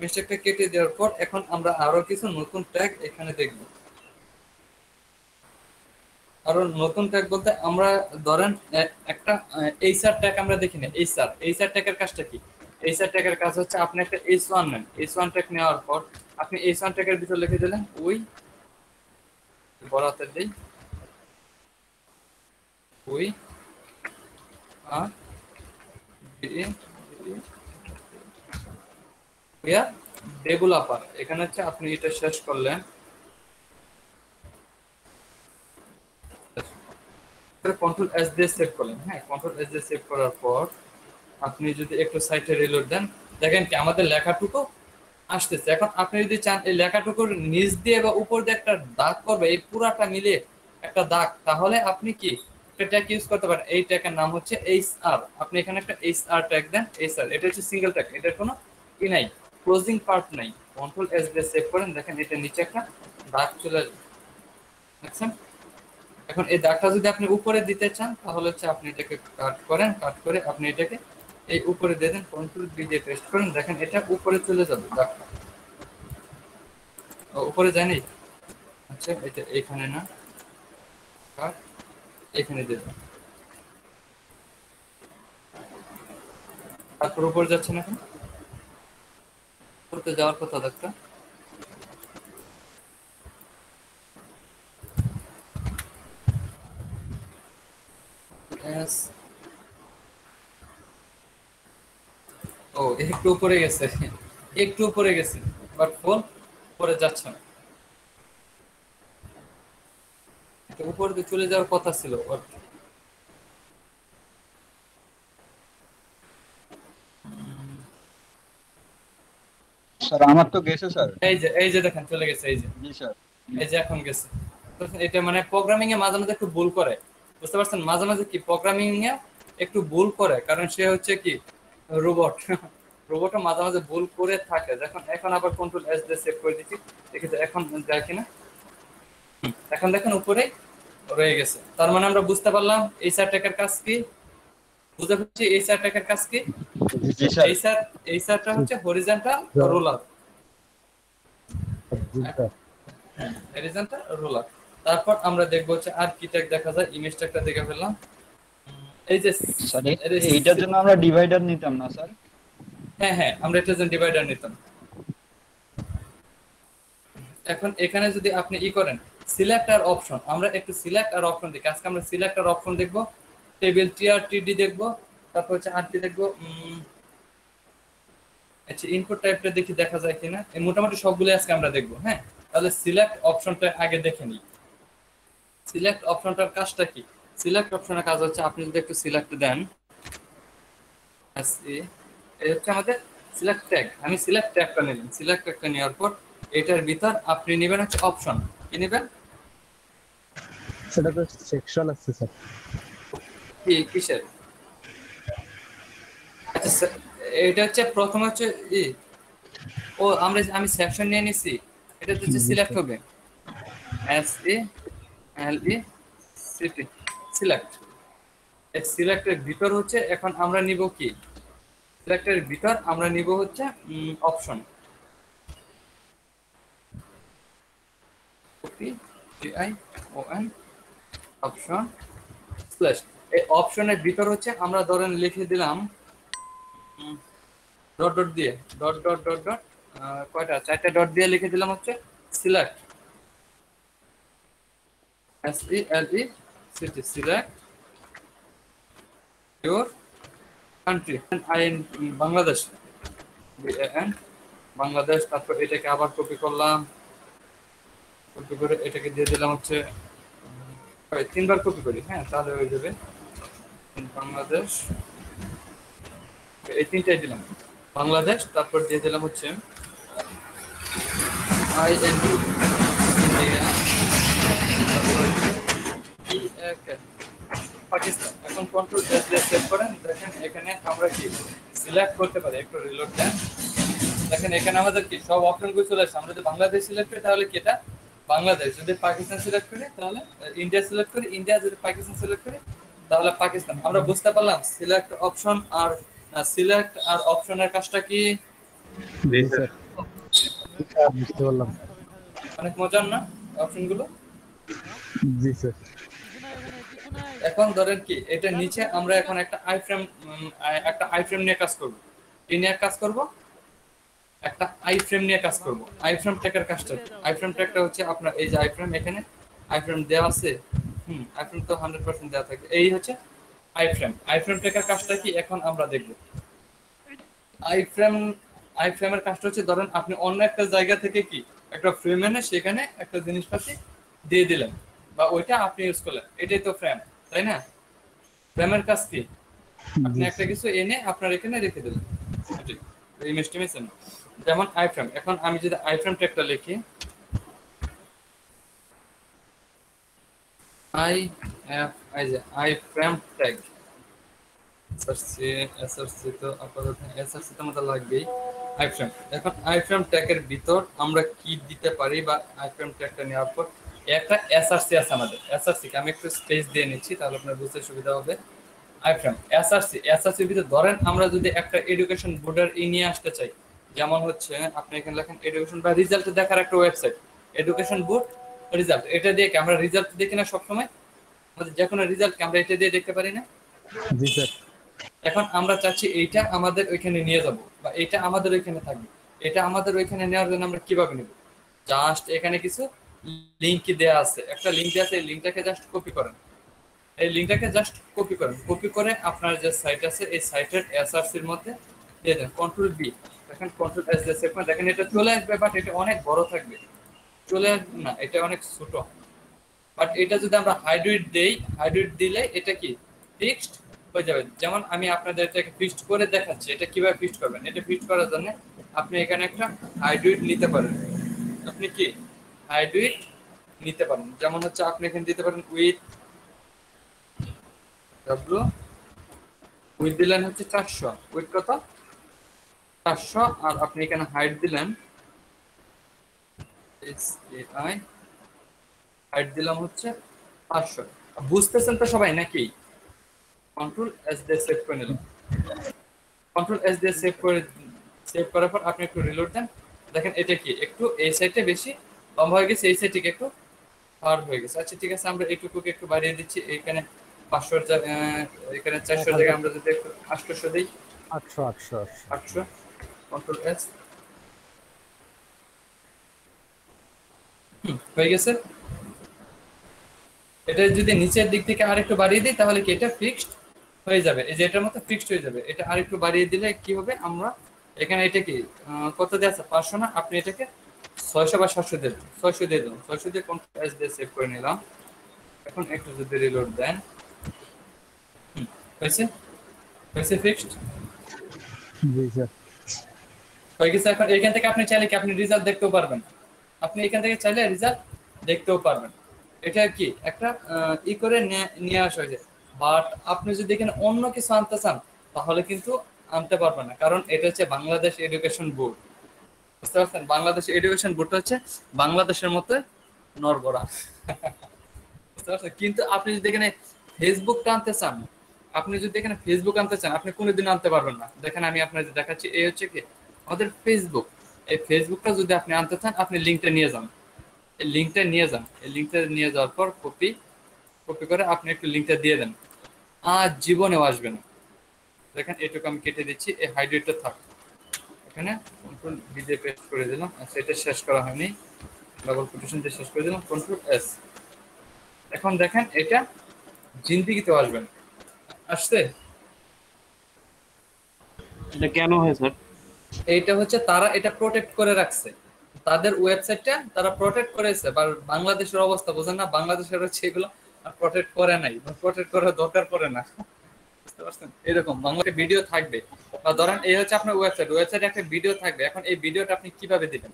ইমেজ ট্যাগটা কেটে দেওয়ার পর এখন আমরা আরো কিছু নতুন ট্যাগ এখানে দেখব। আরো নতুন ট্যাগ বলতে আমরা ধরেন একটা এইচআর ট্যাগ আমরা দেখি না। এইচআর ট্যাগের কাজটা কি? এইচআর ট্যাগের কাজ হচ্ছে আপনি একটা H1 নেন, H1 ট্যাগ নেওয়ার পর আপনি H1 ট্যাগের ভিতর লিখে দিলেন ওই বড়াতে দেই ওই ডেভেলপার। এখানে হচ্ছে আপনি এটা শেষ করলেন, কন্ট্রোল S দিয়ে সেভ করলেন। হ্যাঁ, কন্ট্রোল S দিয়ে সেভ করার পর আপনি যদি একটু সাইটে রিলোড দেন, দেখেন কি আমাদের লেখাটুকু আসতেছে। এখন আপনি যদি চান এই লেখাটুকুর নিচ দিয়ে বা উপর দিয়ে একটা দাগ করবে, এই পুরাটা মিলিয়ে একটা দাগ, তাহলে আপনি কি একটা ট্যাগ ইউজ করতে পারেন। এই ট্যাগের নাম হচ্ছে HR। আপনি এখানে একটা HR ট্যাগ দেন, HR, এটা হচ্ছে সিঙ্গেল ট্যাগ, এটার কোনো কি নাই, ক্লোজিং পার্ট নাই। কন্ট্রোল S দিয়ে সেভ করেন, দেখেন এটা নিচে একটা দাগ চলে আসবে, দেখছেন? এখন এই দাগটা যদি আপনি উপরে দিতে চান তাহলে হচ্ছে আপনি এটাকে কাট করেন, কাট করে আপনি এটাকে এই উপরে দিয়ে দেন, কন্ট্রোল V দিয়ে পেস্ট করেন, দেখেন এটা উপরে চলে যাবে দাগটা। উপরে যায়নি? আচ্ছা, এটা এখানে না, কাট এখানে দিয়ে দেন, তারপর উপরে যাচ্ছে না, এখন উপরে যাওয়ার কথা দাগটা। ও একটু উপরে গেছে, একটু উপরে গেছে, বাট ফোন উপরে যাচ্ছে না। উপরে তো চলে যাওয়ার কথা ছিল ওর। স্যার আমার তো গেছে স্যার। এই যে দেখেন চলে গেছে, এই যে জি স্যার। এই যে এখন গেছে। তো এটা মানে প্রোগ্রামিং এ মাঝে মাঝে একটু ভুল করে, বুঝতে পারছেন? মাঝে মাঝে কি প্রোগ্রামিং এ একটু ভুল করে, কারণ সে হচ্ছে কি রোবট। রোবটও মাঝে মাঝে ভুল করে থাকে। দেখুন এখন আবার কন্ট্রোল এস দিয়ে সেভ করে দিচ্ছি, দেখি তো এখন যায় কিনা। এখন দেখেন উপরে রয়ে গেছে। তার মানে আমরা বুঝতে পারলাম এই সারটাকের কাজ কি, বুঝতে পারছি এই সারটাকের কাজ কি। জি স্যার। এই সারটা হচ্ছে হরিজন্টাল রোলার, জি স্যার। Horizontal roller. তারপর আমরা দেখবো হচ্ছে আর কি ট্যাগ দেখা যায়, ইমেজ ট্যাগটা দেখে ফেললাম। এই যে স্যার এইটার জন্য আমরা ডিভাইডার নিতাম না স্যার? হ্যাঁ আমরা এটার জন্য ডিভাইডার নিতাম। এখন এখানে যদি আপনি করেন সিলেক্ট আর অপশন, আমরা একটু সিলেক্ট আর অপশন দেখি। আজকে আমরা সিলেক্ট আর অপশন দেখবো, টেবিল টিআরটিডি দেখবো, তারপর হচ্ছে আর কি দেখবো, আচ্ছা ইনপুট টাইপটা দেখি দেখা যায় কিনা। এই মোটামুটি সবগুলো আজকে আমরা দেখবো। হ্যাঁ, তাহলে সিলেক্ট অপশনটা আগে দেখে নিই। সিলেক্ট অপশনটার কাজটা কি? সিলেক্ট অপশনের কাজ হচ্ছে আপনি যদি একটু সিলেক্ট দেন, এই হচ্ছে আমাদের সিলেক্ট ট্যাগ। আমি সিলেক্ট ট্যাগটা নিলাম। সিলেক্ট ট্যাগটা নেওয়ার পর এটার ভিতর আপনি নেবেন হচ্ছে অপশন। কি নেবেন? সেটা তো সেকশন আছে স্যার। কি কিসের? আচ্ছা এটা হচ্ছে প্রথম হচ্ছে আমি সেকশন নিয়ে নিছি, এটা হচ্ছে সিলেক্ট হবে SELECT। সিলেক্ট, এই সিলেক্টের ভিতর হচ্ছে এখন আমরা নিব কি, সিলেক্টের ভিতর আমরা নিব হচ্ছে অপশন। অপশন স্ল্যাশ, এই অপশনের ভিতর হচ্ছে আমরা ধরেন লিখে দিলাম ডট ডট দিয়ে, ডট ডট ডট ডট কয়টা, 4টা ডট দিয়ে লিখে দিলাম হচ্ছে select, SELECT, select your country, Bangladesh, BAN Bangladesh. তারপর এটাকে আবার কপি করলাম, কপি করে এটাকে দিয়ে দিলাম হচ্ছে 3বার কপি করি। হ্যাঁ, তাহলে হয়ে যাবে বাংলাদেশ। এই 3টাই দিলাম বাংলাদেশ। তারপর দিয়ে দিলাম হচ্ছে পাকিস্তান। এখন কন্ট্রোল এস দিয়ে সেভ করেন। দেখেন এখানে আমরা কি সিলেক্ট করতে পারি, একটু রিলোড দেন। দেখেন এখানে আমাদের কি সব অপশনগুলো চলে আসছে। আমরা যদি বাংলাদেশ সিলেক্ট করি তাহলে কি এটা বাংলাদেশ, যদি পাকিস্তান সিলেক্ট করি তাহলে ইন্ডিয়া সিলেক্ট করি ইন্ডিয়া, যদি পাকিস্তান সিলেক্ট করি তাহলে পাকিস্তান। আমরা বুঝতে পারলাম সিলেক্ট অপশন আর সিলেক্ট আর অপশনের কাজটা কি? জি স্যার, বুঝতে পারলাম। অনেক মজার না অপশনগুলো? জি স্যার। এখন ধরেন কি এটা নিচে আমরা এখন একটা আইফ্রেম নিয়ে কাজ করব। কি নিয়ে কাজ করব? একটা আইফ্রেম নিয়ে কাজ করব। আইফ্রেম ট্যাগের কাজটা, আইফ্রেম ট্যাগটা হচ্ছে আপনার এই যে আইফ্রেম, এখানে আইফ্রেম দেওয়া আছে। আইফ্রেম তো 100% দেওয়া থাকে। এই হচ্ছে আইফ্রেম ট্যাগের কাজটা কি এখন আমরা দেখব। আইফ্রেমের কাজটা হচ্ছে ধরেন আপনি অন্য একটা জায়গা থেকে কি একটা ফ্রেম এনে সেখানে একটা জিনিসপাতি দিয়ে দিলেন, বা ওইটা আপনি ইউজ করলেন, এটাই তো ফ্রেম, তাই না? ফ্রেমের কাজ কি? আপনি একটা কিছু এনে আপনার এখানে রেখে দিলেন, ইমেজ টিমেজ। যেমন আইফ্রেম। এখন আমি যদি আইফ্রেম ট্যাগটা লিখি, আইফ্রেম ট্যাগ SRC তো আপাতত SRC তো আমাদের লাগবেই। আইফ্রেম, এখন আইফ্রেম ট্যাগের ভিতর আমরা কি দিতে পারি, বা আইফ্রেম ট্যাগটা নেওয়ার পর একটা SRC আছে আমাদের। SRC কে আমি একটু স্পেস দিয়ে নিচ্ছি তাহলে আপনার বুঝতে সুবিধা হবে। আইফ্রেম SRC ভিতরে ধরেন আমরা যদি একটা এডুকেশন বোর্ডের নিয়ে আসতে চাই, যেমন হচ্ছে আপনি এখানে লেখেন এডুকেশন বা রিজাল্ট দেখার একটা ওয়েবসাইট, এডুকেশন বোর্ড রিজাল্ট। এটা দিয়ে কি আমরা রিজাল্ট দেখি না সবসময়? আমাদের যে কোনো রিজাল্টকে আমরা এটা দিয়ে দেখতে পারি না? জি স্যার। এখন আমরা চাচ্ছি এইটা আমাদের ওইখানে নিয়ে যাব, বা এটা আমাদের ওইখানে থাকবে। এটা আমাদের ওইখানে নেওয়ার জন্য আমরা কিভাবে নেব? জাস্ট এখানে কিছু লিংক দেওয়া আছে, একটা লিংক দেওয়া আছে, এই লিংকটাকে জাস্ট কপি করেন। এই লিংকটাকে জাস্ট কপি করেন, কপি করে আপনার যে সাইট আছে এই সাইটের এসআরসির মধ্যে দিয়ে দেন, কন্ট্রোল বি। দেখেন কন্ট্রোল এস দিয়ে সেভ করেন। দেখেন এটা চলে আসবে, বাট এটা অনেক বড় থাকবে। চলে আসবে না, এটা অনেক ছোট, বাট এটা যদি আমরা হাইব্রিড দেই, হাইব্রিড দিলে এটা কি ফিক্সড হয়ে যাবে। যেমন আমি আপনাদের এটাকে ফিক্সড করে দেখাচ্ছি, এটা কিভাবে ফিক্সড করবেন। এটা ফিক্সড করার জন্য আপনি এখানে একটা হাইব্রিড নিতে পারেন। আপনি কি হাইব্রিড নিতে পারেন, যেমন হচ্ছে আপনি এখানে দিতে পারেন উইথ ডাব্লু, উইথ দিলেন হচ্ছে 400, উইথ কত 400, আর আপনি এখানে হাইট দিলেন SAI, হাইট দিলাম হচ্ছে 500। বুঝতেছেন তো সবাই নাকি? কন্ট্রোল এস দিয়ে সেভ করে নিলাম। কন্ট্রোল এস দিয়ে সেভ করার পর আপনি একটু রিলোড দেন, দেখেন এটা কি একটু এই সাইডে বেশি লম্বা হয়ে গেছে, এই সাইড থেকে একটু পার হয়ে গেছে। আচ্ছা ঠিক আছে, আমরা এইটুকুকে একটু বাড়িয়ে দিচ্ছি। এখানে 500 এখানে 400 জায়গায় আমরা যদি একটু 800 দিই, 800 কন্ট্রোল এস হয়ে গেছে। এটা যদি নিচের দিক থেকে আরেকটু বাড়িয়ে দিই তাহলে কি এটা ফিক্সড হয়ে যাবে। এই যে এটার মতো ফিক্সড হয়ে যাবে। এটা আরেকটু বাড়িয়ে দিলে কি হবে, আমরা এখানে এটা কি কত দিয়ে আছে 500 না, আপনি এটাকে 600 বা 700 দিয়ে দেন, 600 দিয়ে দেন, 600 দিয়ে কন্ট্রোল এস দিয়ে সেভ করে নিলাম। এখন একটু যদি রিলোড দেন, হয়েছে হয়েছে ফিক্সড জি স্যার। হয়ে গেছে। এখন এখান থেকে আপনি চাইলে কি আপনি রেজাল্ট দেখতেও পারবেন, আপনি এখান থেকে চাইলে রেজাল্ট দেখতেও পারবেন। এটা কি একটা ই করে নিয়ে আসা হয়েছে। বাট আপনি যদি এখানে অন্য কিছু আনতে চান তাহলে কিন্তু আনতে পারবেন না, কারণ এটা হচ্ছে বাংলাদেশ এডুকেশন বোর্ড, বুঝতে পারছেন? বাংলাদেশ এডুকেশন বোর্ডটা হচ্ছে বাংলাদেশের মতো নড়বড়া, বুঝতে পারছেন? কিন্তু আপনি যদি এখানে ফেসবুকটা আনতে চান, আপনি যদি এখানে ফেসবুক আনতে চান, আপনি কোনোদিন আনতে পারবেন না। দেখেন আমি আপনাদের দেখাচ্ছি, এই হচ্ছে কি আমাদের ফেসবুক। এই ফেসবুকটা যদি আপনি আনতে চান, আপনি লিঙ্কটা নিয়ে যান, এই লিঙ্কটা নিয়ে যান। এই লিঙ্কটা নিয়ে যাওয়ার পর কপি করে আপনি একটু লিঙ্কটা দিয়ে দেন, আজ জীবনেও আসবে না। দেখেন এটুকু আমি কেটে দিচ্ছি, এই হাইড্রেটটা থাক এখানে, কন্ট্রোল ভি দিয়ে পেস্ট করে দিলাম। আচ্ছা এটা শেষ করা হয়নি, ডাবল কোটেশন দিয়ে শেষ করে দিলাম, কন্ট্রোল এস। এখন দেখেন এটা জিন্দিগিতেও আসবে না। আসছে? এটা কেন হয় স্যার? এইটা হচ্ছে তারা এটা প্রোটেক্ট করে রাখছে, তাদের ওয়েবসাইটটা তারা প্রোটেক্ট করেছে। বাংলাদেশের অবস্থা বোঝেন না, বাংলাদেশের হচ্ছে এগুলো প্রোটেক্ট করে নাই, প্রোটেক্ট করার দরকার পড়ে না, বুঝতে পারছেন? এরকম বাংলাতে ভিডিও থাকবে, বা ধরেন এই হচ্ছে আপনার ওয়েবসাইটে একটা ভিডিও থাকবে। এখন এই ভিডিওটা আপনি কিভাবে দিবেন?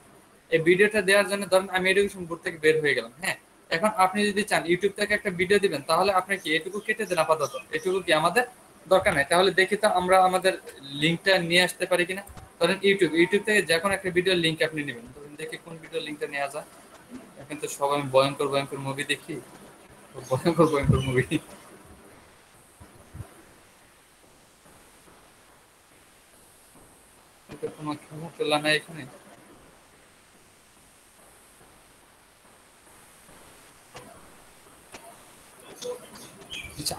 এই ভিডিওটা দেওয়ার জন্য ধরেন আমি এডুকেশন বোর্ড থেকে বের হয়ে গেলাম, হ্যাঁ, এখন আপনি যদি চান ইউটিউব থেকে একটা ভিডিও দিবেন, তাহলে আপনি কি এটুকু কেটে দেন আপাতত, এটুকু কি আমাদের দরকার নাই। তাহলে দেখি তো আমরা আমাদের লিঙ্কটা নিয়ে আসতে পারি কিনা। ধরেন ইউটিউব থেকে যে কোনো একটা ভিডিওর লিঙ্ক আপনি নেবেন, ধরেন দেখি কোন ভিডিওর লিঙ্কটা নেওয়া যায়। এখন তো সবাই ভয়ঙ্কর মুভি দেখি, ভয়ঙ্কর মুভি। কোনো খেলা টেলা নাই এখানে।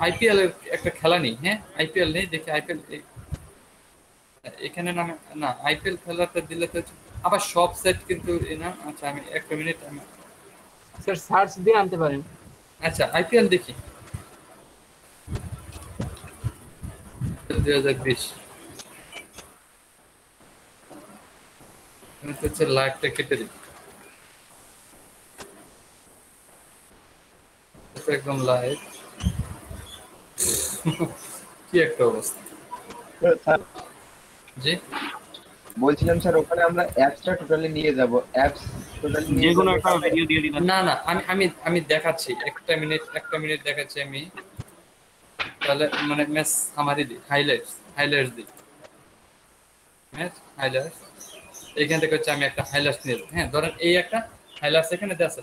আইপিএল এর একটা খেলা নেই, হ্যাঁ আইপিএল নেই, দেখি আইপিএল এখানে নামে না, আইপিএল খেলাটা দিলে তো আবার সব সেট কিন্তু না। আচ্ছা আমি একটা মিনিট, আমি স্যার সার্চ দিয়ে আনতে পারেন। আচ্ছা আইপিএল দেখি 2020 হচ্ছে লাইভটা কেটে দিই, একদম লাইভ। কি একটা অবস্থা। জি বলছিলাম স্যার ওখানে আমরা অ্যাপসটা টোটালি নিয়ে যাব, অ্যাপস টোটালি যে কোনো একটা ভিডিও দিয়ে দিবেন। না আমি দেখাচ্ছি, একটা মিনিট দেখাচ্ছি আমি। তাহলে মানে ম্যাচ সামারি দিই, হাইলাইটস দিই, ম্যাচ হাইলাইটস। এইখান থেকে হচ্ছে আমি একটা হাইলাইটস নিয়ে যাবো, হ্যাঁ ধরেন এই একটা হাইলাইটস এখানে আছে।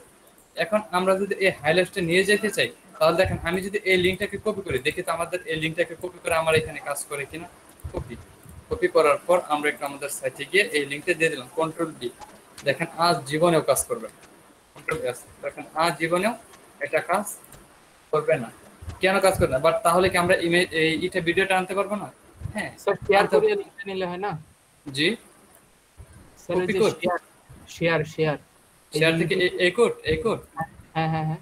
এখন আমরা যদি এই হাইলাইটসটা নিয়ে যেতে চাই, তাহলে দেখেন আমি যদি এই লিঙ্কটাকে কপি করি, দেখি তো আমাদের এই লিঙ্কটাকে কপি করে আমার এখানে কাজ করে কিনা। কপি করার পর আমরা একটু আমাদের সাইটে গিয়ে এই লিঙ্কটা দিয়ে দিলাম, কন্ট্রোল ডি। দেখেন আজ জীবনেও কাজ করবে না, কন্ট্রোল এস। দেখেন আজ জীবনেও এটা কাজ করবে না। কেন কাজ করবে না? বাট তাহলে কি আমরা ইমেজ এইটা ভিডিওটা আনতে পারবো না? হ্যাঁ স্যার শেয়ার করে লিংকটা নিলে হয় না? জি স্যার এই যে শেয়ার থেকে এই কোড হ্যাঁ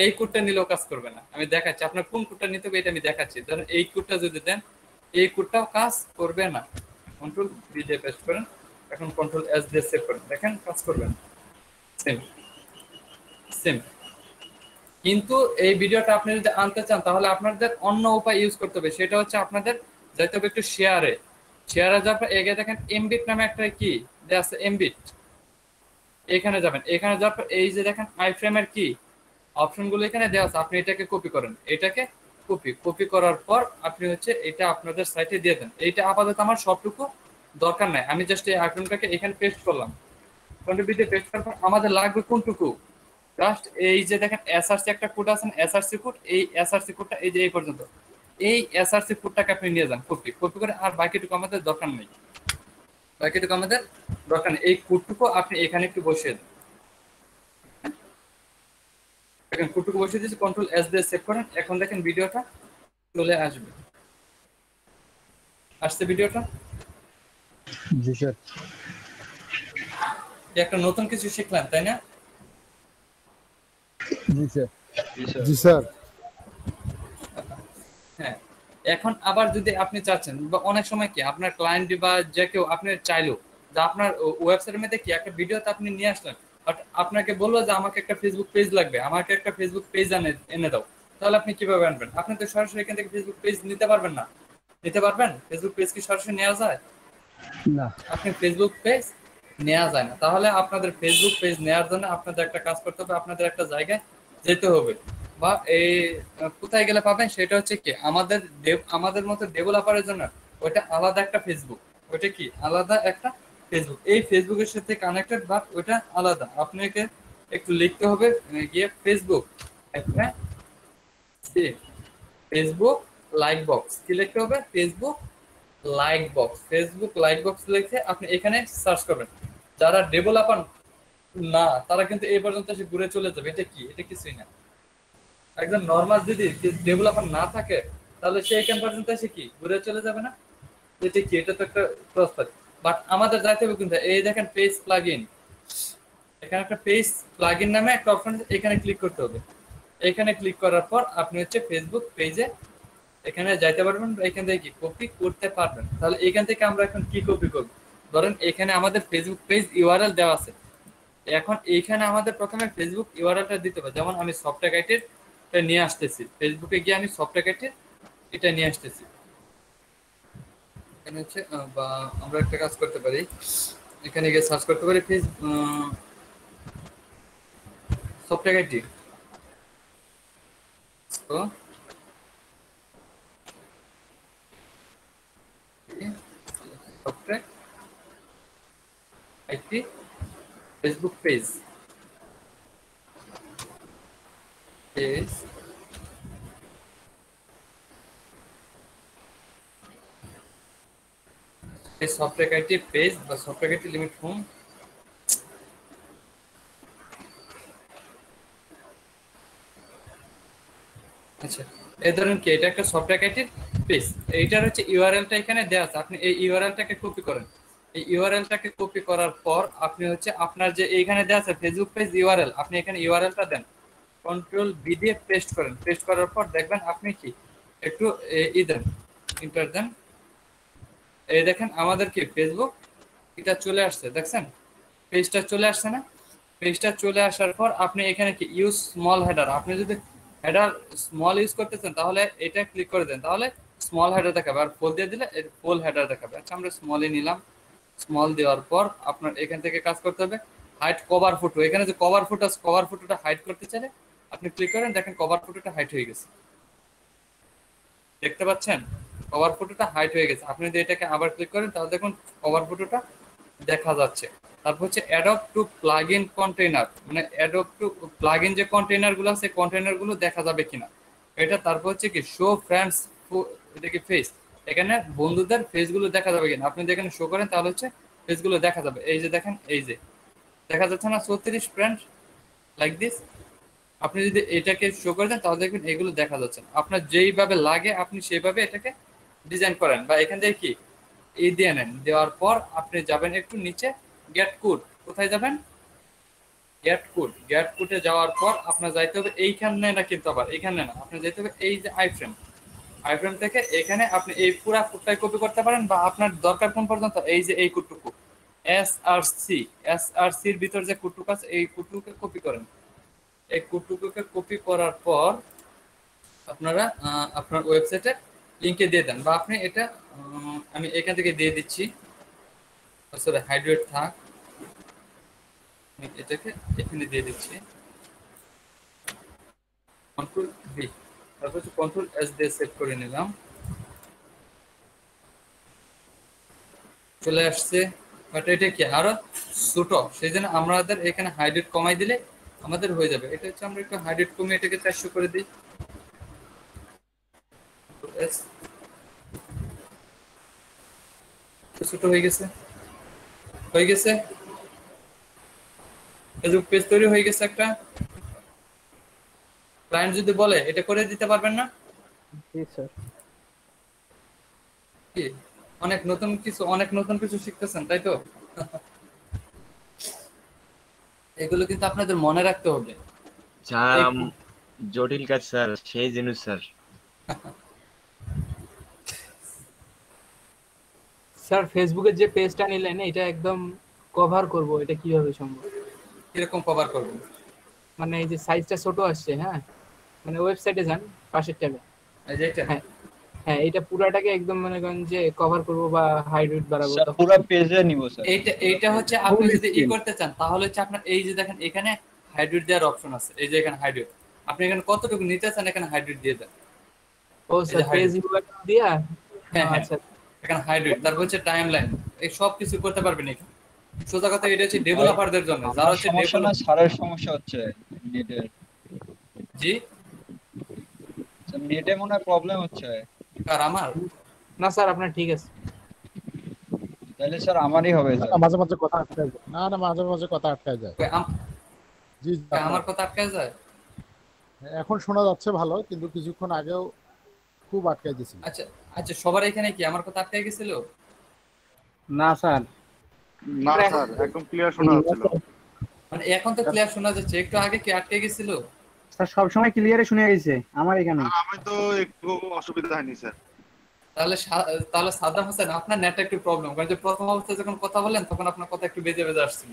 এই কোডটা নিলেও কাজ করবে না। আমি দেখাচ্ছি আপনার কোন কোডটা নিতে হবে, এটা আমি দেখাচ্ছি। ধরেন এই কোডটা যদি দেন, এই কোডটাও কাজ করবে না। কন্ট্রোল ভি দিয়ে পেস্ট করেন, এখন কন্ট্রোল এস দিয়ে সেভ করেন, দেখেন কাজ করবে না। সেম কিন্তু এই ভিডিওটা আপনি যদি আনতে চান তাহলে আপনাদের অন্য উপায় ইউজ করতে হবে, সেটা হচ্ছে আপনাদের যাইতে হবে একটু শেয়ারে যাওয়ার পর এগিয়ে দেখেন এমবিট নামে একটা কি দেয়া আছে এমবিট, এখানে যাবেন, এখানে যাওয়ার পর এই যে দেখেন আই ফ্রেমের কি অপশনগুলো এখানে দেওয়া আছে, আপনি এটাকে কপি করেন, এটাকে কপি করার পর আপনি হচ্ছে এটা আপনাদের সাইটে দিয়ে দেন। এইটা আপাতত আমার সবটুকু দরকার নাই, আমি জাস্ট এই আইকনটাকে এখানে পেস্ট করলাম, কন্ট্রিবিউটে পেস্ট করার পর আমাদের লাগবে কোনটুকু, জাস্ট এই যে দেখেন এসআরসি একটা কোড আছে, এসআরসি কোড, এই এসআরসি কোডটা এই যে এই পর্যন্ত, এই এসআরসি কোডটাকে আপনি নিয়ে যান কপি করে, আর বাকিটুকু আমাদের দরকার নেই, এই কোডটুকু আপনি এখানে একটু বসিয়ে দেন। দেখেন কোডটুকু বসিয়ে দিয়েছি, কন্ট্রোল এস দিয়ে সেভ করেন। এখন দেখেন ভিডিওটা চলে আসবে, আসছে ভিডিওটা। জি স্যার। একটা নতুন কিছু শিখলাম তাই না? জি স্যার। জি স্যার। হ্যাঁ, এখন আবার যদি আপনি চাচ্ছেন বা অনেক সময় কি আপনার ক্লায়েন্ট বা যে কেউ আপনি চাইলো যে আপনার ওয়েবসাইটের মধ্যে কি একটা ভিডিওতে আপনি নিয়ে আসলেন, বাট আপনাকে বললো যে আমাকে একটা ফেসবুক পেজ লাগবে, আমাকে একটা ফেসবুক পেজ এনে দাও, তাহলে আপনি কিভাবে আনবেন? আপনি তো সরাসরি এখান থেকে ফেসবুক পেজ নিতে পারবেন না। নিতে পারবেন? ফেসবুক পেজ কি সরাসরি নেওয়া যায় না, আপনি ফেসবুক পেজ নেওয়া যায় না। তাহলে আপনাদের ফেসবুক পেজ নেওয়ার জন্য আপনাদের একটা কাজ করতে হবে, আপনাদের একটা জায়গায় যেতে হবে, বা এই কোথায় গেলে পাবেন সেটা হচ্ছে কি আমাদের মতো ডেভেলপারের জন্য ওইটা আলাদা একটা ফেসবুক, ওইটা কি আলাদা একটা ফেসবুক, এই ফেসবুকের সাথে কানেক্টেড, বাট ওইটা আলাদা। আপনাকে একটু লিখতে হবে গিয়ে ফেসবুক একটা ফেসবুক লাইক বক্স, কি লিখতে হবে? ফেসবুক লাইক বক্স লিখে আপনি এখানে সার্চ করবেন। যারা ডেভেলপার না তারা কিন্তু এই পর্যন্ত এসে ঘুরে চলে যাবে, এটা কি? এটা কিছুই না। একজন নর্মাল যদি ডেভেলপার না থাকে তাহলে সে এখান পর্যন্ত এসে কি ঘুরে চলে যাবে না? এটা কি? এটা তো একটা প্রস্তাব, বাট আমাদের যাইতে হবে কিন্তু এই দেখেন পেজ প্লাগইন, এখানে একটা পেজ প্লাগইন নামে একটা অপশন, এখানে ক্লিক করতে হবে। এখানে ক্লিক করার পর আপনি হচ্ছে ফেসবুক পেজে এখানে যাইতে পারবেন, এখান থেকে কি কপি করতে পারবেন। তাহলে এখান থেকে আমরা এখন কি কপি করব? ধরেন এখানে আমাদের ফেসবুক পেজ ইউআরএল দেওয়া আছে, এখন এইখানে আমাদের প্রথমে ফেসবুক ইউআরএলটা দিতে হবে। যেমন আমি সফটওয়্যার গাইডের নিয়ে আসতেছি, ফেসবুকে গিয়ে আমি সফটওয়্যার গাইডের এটা নিয়ে আসতেছি। এখানে হচ্ছে বা আমরা একটা কাজ করতে পারি, এখানে গিয়ে সার্চ করতে পারি সফটওয়্যার গাইডটি, তো software IT Facebook page software IT page বা সফটওয়্যার আইটি লিমিট হোম, আচ্ছা এই ধরেন কি এটা একটা সফটওয়্যার আইটির পেজ, এইটার হচ্ছে ইউআরএলটা এখানে দেওয়া আছে, আপনি এই ইউআরএলটাকে কপি করেন। এই ইউআরএলটাকে কপি করার পর আপনি হচ্ছে আপনার যে এইখানে দেওয়া আছে ফেসবুক পেজ ইউআরএল, আপনি এখানে ইউআরএলটা দেন, কন্ট্রোল ভি দিয়ে পেস্ট করেন। পেস্ট করার পর দেখবেন আপনি কি একটু দেন, ইন্টার দেন, এই দেখেন আমাদের কি ফেসবুক এটা চলে আসছে, দেখছেন পেজটা চলে আসছে না? পেজটা চলে আসার পর আপনি এখানে কি ইউজ স্মল হেডার, আপনি যদি হেডার স্মল ইউজ করতেছেন তাহলে এটা ক্লিক করে দেন, তাহলে স্মল হেডার দেখাবে, আর ফুল দিয়ে দিলে ফুল হেডার দেখাবে। আচ্ছা আমরা স্মলই নিলাম, স্মল দেওয়ার পর আপনার এখান থেকে কাজ করতে হবে হাইড কভার ফটো, এখানে যে কভার ফটো আছে কভার ফটোটা হাইড করতে চাইলে আপনি ক্লিক করেন, দেখেন কভার ফটোটা হাইড হয়ে গেছে, দেখতে পাচ্ছেন কভার ফটোটা হাইড হয়ে গেছে। আপনি যদি এটাকে আবার ক্লিক করেন তাহলে দেখুন কভার ফটোটা দেখা যাচ্ছে। তারপর হচ্ছে অ্যাডপ্ট টু প্লাগইন কন্টেইনার, মানে অ্যাডপ্ট টু প্লাগইন যে কন্টেইনার গুলো আছে কন্টেইনার গুলো দেখা যাবে কিনা এটা। তারপর হচ্ছে কি শো ফ্রেন্ডস, এটা কি ফেস, এখানে বন্ধুদের ফেস গুলো দেখা যাবে কিনা, আপনি যেখানে শো করেন তাহলে হচ্ছে ফেস গুলো দেখা যাবে। এই যে দেখেন, এই যে দেখা যাচ্ছে না 34 ফ্রেন্ড লাইক দিস, আপনি যদি এটাকে শো করে দেন তাহলে দেখবেন এগুলো দেখা যাচ্ছে না। আপনার যেইভাবে লাগে আপনি সেইভাবে এটাকে ডিজাইন করেন, বা এখান থেকে কি এই দিয়ে নেন। দেওয়ার পর আপনি যাবেন একটু নিচে গেট কোড, কোথায় যাবেন? গেট কোড, গেট কোডে যাওয়ার পর আপনার যাইতে হবে এইখানে না, কিন্তু আবার এখানে না, আপনি যাইতে হবে এই যে আইফ্রেম থেকে এখানে আপনি এই পুরা কোডটাই কপি করতে পারেন, বা আপনার দরকার কোন পর্যন্ত এই যে এই কোডটুকু এসআরসির ভিতর যে কোডটুকু আছে এই কোডটুকে কপি করেন, এই কোডটুকুকে কপি করার পর আপনারা আপনার ওয়েবসাইটে লিংকে দিয়ে দেন, বা আপনি এটা আমি এখান থেকে দিয়ে দিচ্ছি, সরি হাইড্রেট থাক, আমি এটাকে এখানে দিয়ে দিচ্ছি কন্ট্রোল ভি, তারপর কন্ট্রোল এস দিয়ে সেভ করে নিলাম, চলে আসছে। বাট এটা কি আরো ছোট, সেই জন্য আমাদের এখানে হাইড্রেট কমাই দিলে আমাদের হয়ে যাবে। এটা হচ্ছে আমরা একটু হাইড্রেট কমিয়ে এটাকে 400 করে দিই, ছোট হয়ে গেছে, হয়ে গেছে, ফেসবুক পেজ তৈরি হয়ে গেছে একটা। ক্লায়েন্ট যদি বলে এটা করে দিতে পারবেন না? জি স্যার। কি অনেক নতুন কিছু শিখতেছেন তাই তো? এগুলো কিন্তু আপনাদের মনে রাখতে হবে। স্যার জটিল কাজ স্যার, সেই জিনিস স্যার। স্যার ফেসবুকের যে পেজটা নিলেন এটা একদম কভার করব, এটা কিভাবে সম্ভব? কিরকম কভার করবেন? মানে এই যে সাইজটা ছোট আসছে, হ্যাঁ মানে ওয়েবসাইটে যান পাশের ট্যাবে, এই যে এটা, হ্যাঁ এটা পুরাটাকে একদম মনে করেন যে কভার করব বা হাইড্রেট বাড়াবো, স্যার পুরো পেজে নিব স্যার। এইটা হচ্ছে আপনি যদি করতে চান তাহলে হচ্ছে আপনার এই যে দেখেন এখানে হাইড্রেট দেওয়ার অপশন আছে, এই যে এখানে হাইড্রেট, আপনি এখানে কতটুকু নিতে চান এখানে হাইড্রেট দিয়ে দেন। ও স্যার পেজ ইউআরএল দিয়া, হ্যাঁ আচ্ছা এখানে হাইড্রেট, তারপর হচ্ছে টাইমলাইন, এই সব কিছু করতে পারবেন এখানে। সোজা কথা এটা হচ্ছে ডেভেলপারদের জন্য, যারা হচ্ছে সমস্যা না, সারের সমস্যা হচ্ছে নেটের। জি নেটে মনে হয় প্রবলেম হচ্ছে। আর আমার না স্যার আপনার ঠিক আছে। তাহলে স্যার আমারই হবে স্যার। মাঝে মাঝে কথা আটকায় যায়। না মাঝে মাঝে কথা আটকায় যায়। জি আমার কথা আটকায় যায়। এখন শোনা যাচ্ছে ভালো, কিন্তু কিছুক্ষণ আগেও খুব আটকায় দিছিল। আচ্ছা আচ্ছা, সবার এখানে কি আমার কথা আটকায় গেছিল? না স্যার, না স্যার একদম ক্লিয়ার শোনা যাচ্ছিল। মানে এখন তো ক্লিয়ার শোনা যাচ্ছে, একটু আগে কি আটকে গেছিল? স্যার সব সময় ক্লিয়ারে শুনে গেছে আমার এখানে। আমি তো একটু অসুবিধা হয়নি স্যার। তাহলে সাদ্দাম হোসেন আপনার নেট একটু প্রবলেম, কারণ যে প্রথম অবস্থায় যখন কথা বলেন তখন আপনার কথা একটু বেজে বেজে আসছিল,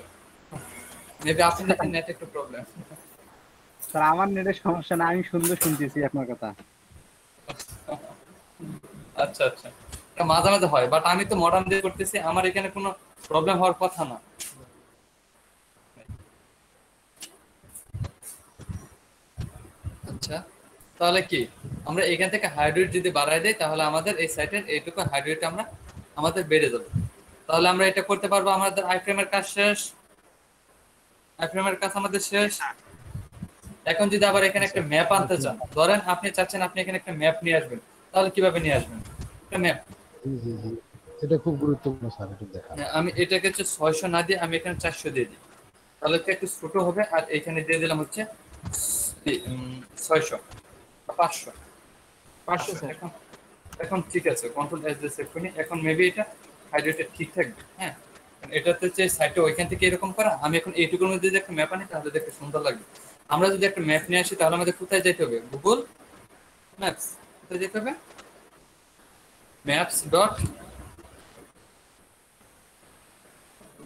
মেবি আপনার নেট একটু প্রবলেম। স্যার আমার নেটের সমস্যা না, আমি সুন্দর শুনতেছি আপনার কথা। আচ্ছা আচ্ছা, এটা মাঝে মাঝে হয়, বাট আমি তো মডার্ন দিয়ে করতেছি, আমার এখানে কোনো প্রবলেম হওয়ার কথা না। আচ্ছা তাহলে কি আমরা এখান থেকে হাইড্রেট যদি বাড়ায় দেই তাহলে আমাদের এই সাইটের এইটুকু হাইড্রেট আমরা আমাদের বেড়ে যাবে। তাহলে আমরা এটা করতে পারবো। আমাদের আইফ্রেমের কাজ শেষ, আইফ্রেমের কাজ আমাদের শেষ। এখন যদি আবার এখানে একটা ম্যাপ আনতে চান, ধরেন আপনি চাচ্ছেন আপনি এখানে একটা ম্যাপ নিয়ে আসবেন, তাহলে কিভাবে নিয়ে আসবেন একটা ম্যাপ? জি জি জি, এটা খুব গুরুত্বপূর্ণ স্যার, এটা দেখা। আমি এটাকে হচ্ছে 600 না দিয়ে আমি এখানে 400 দিয়ে দিই, তাহলে তো একটু ছোট হবে। আর এখানে দিয়ে দিলাম হচ্ছে 600 500 স্যার। এখন ঠিক আছে, কন্ট্রোল এস দিয়ে সেভ করি। এখন মেবি এটা হাইড্রেটেড ঠিক থাকবে। হ্যাঁ এটাতে হচ্ছে সাইটটা ওইখান থেকে এরকম করা। আমি এখন এইটুকুর মধ্যে যদি একটা ম্যাপ আনি তাহলে দেখতে সুন্দর লাগবে। আমরা যদি একটা ম্যাপ নিয়ে আসি তাহলে আমাদের কোথায় যেতে হবে? Google maps. কোথায় যেতে হবে? Maps dot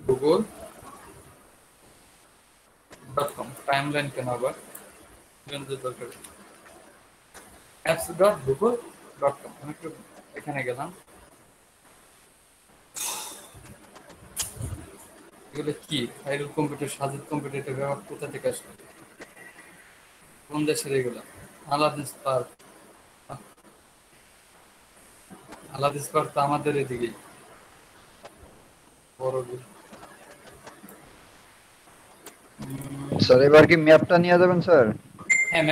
Google .com। Timeline কেন আবার দরকার? apps.google.com। আমি একটু এখানে গেলাম। এগুলো কি? ফাইরুল কম্পিউটার, সাজিদ কম্পিউটার ব্যবহার কোথা থেকে আসলো? কোন দেশের এগুলো? আলাদিস পার্ক। আলাদিস পার্ক তো আমাদের এদিকেই। স্যার এবার কি ম্যাপটা নিয়ে যাবেন স্যার? হ্যাঁ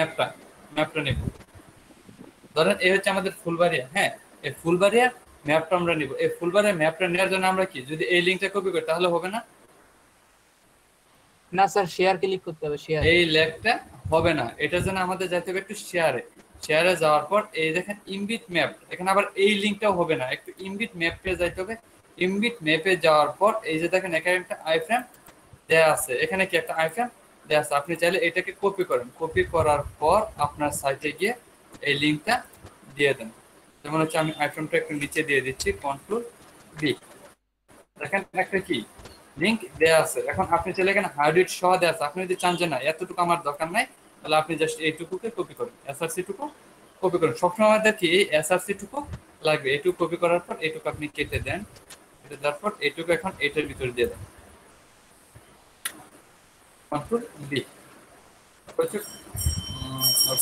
ম্যাপটা নেব। ধরেন এই হচ্ছে আমাদের ফুলবাড়িয়া। হ্যাঁ এই ফুলবাড়িয়া ম্যাপটা আমরা নিব। এই ফুলবাড়িয়া ম্যাপটা নেওয়ার জন্য আমরা কি যদি এই লিংকটা কপি করি তাহলে হবে না? না স্যার শেয়ার ক্লিক করতে হবে। শেয়ার, এই লিংকটা হবে না, এটার জন্য আমাদের যেতে হবে একটু শেয়ারে যাওয়ার পর এই দেখেন ইনবিট ম্যাপ। এখানে আবার এই লিংকটাও হবে না, একটু ইনবিট ম্যাপে যাইতে হবে। ইনবিট ম্যাপে যাওয়ার পর এই যে দেখেন এখানে একটা আইফ্রেম দেয়া আছে, এখানে কি একটা আইফ্রেম দেয়া আছে। আপনি চাইলে এটাকে কপি করেন, কপি করার পর আপনার সাইটে গিয়ে এই লিংকটা দিয়ে দেন। যেমন হচ্ছে আমি আইফ্রেমটা একটু নিচে দিয়ে দিচ্ছি, কন্ট্রোল বি। দেখেন একটা কি লিংক দেয়া আছে। এখন আপনি চাইলে এখানে হাইড্রেট সহ দেয়া আছে। আপনি যদি চান যে না এতটুকু আমার দরকার নাই, তাহলে আপনি জাস্ট এইটুকুকে কপি করুন, এসআরসি টুকু কপি করুন। সবসময় আমাদের কি এই এসআরসি টুকু লাগবে। এইটুকু কপি করার পর এইটুকু আপনি কেটে দেন, কেটে দেওয়ার পর এইটুকু এখন এটার ভিতরে দিয়ে দেন, কন্ট্রোল বি,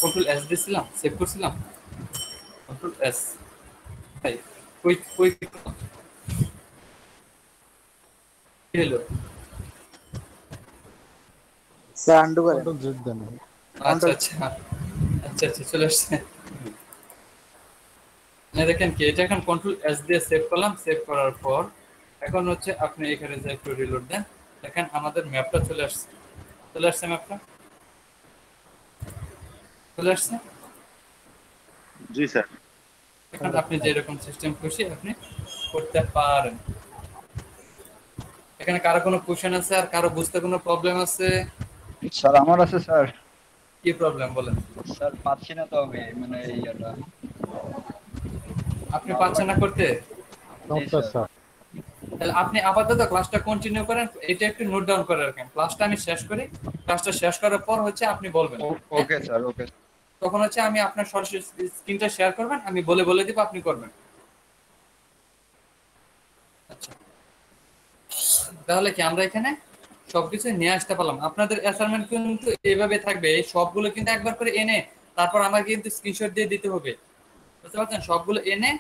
কন্ট্রোল এস দিয়েছিলাম, সেভ করছিলাম, কন্ট্রোল এস, তাই কই কই কি হলো স্যার আন্ডু করেন। কন্ট্রোল জেড দেন। আচ্ছা আচ্ছা আচ্ছা আচ্ছা চলে আসছে। দেখেন কি এটা এখন কন্ট্রোল এস দিয়ে সেভ করলাম, সেভ করার পর এখন হচ্ছে আপনি এখানে যে একটু রিলোড দেন, দেখেন আমাদের ম্যাপটা চলে আসছে, চলে আসছে ম্যাপটা চলে আসছে। জি স্যার। এখন আপনি যেরকম সিস্টেম খুশি আপনি করতে পারেন। এখানে কারো কোনো কোশ্চেন আছে আর কারো বুঝতে কোনো প্রবলেম আছে? স্যার আমার আছে স্যার। কি প্রবলেম বলেন? স্যার পাচ্ছি না তো আমি মানে এইটা। আপনি পাচ্ছেন না করতে? স্যার তাহলে আপনি আপাতত ক্লাসটা কন্টিনিউ করেন, এটা একটু নোট ডাউন করে রাখেন। ক্লাসটা আমি শেষ করি, ক্লাসটা শেষ করার পর হচ্ছে আপনি বলবেন। ওকে স্যার, ওকে। তখন হচ্ছে আমি আপনার সরাসরি স্ক্রিনটা শেয়ার করবেন, আমি বলে বলে দিব, আপনি করবেন। আচ্ছা, তাহলে কি আমরা এখানে সবকিছু নিয়ে আসতে পারলাম। আপনাদের অ্যাসাইনমেন্ট কিন্তু এইভাবে থাকবে, এই সবগুলো কিন্তু একবার করে এনে তারপর আমাকে কিন্তু স্ক্রিনশট দিয়ে দিতে হবে, বুঝতে পারছেন? সবগুলো এনে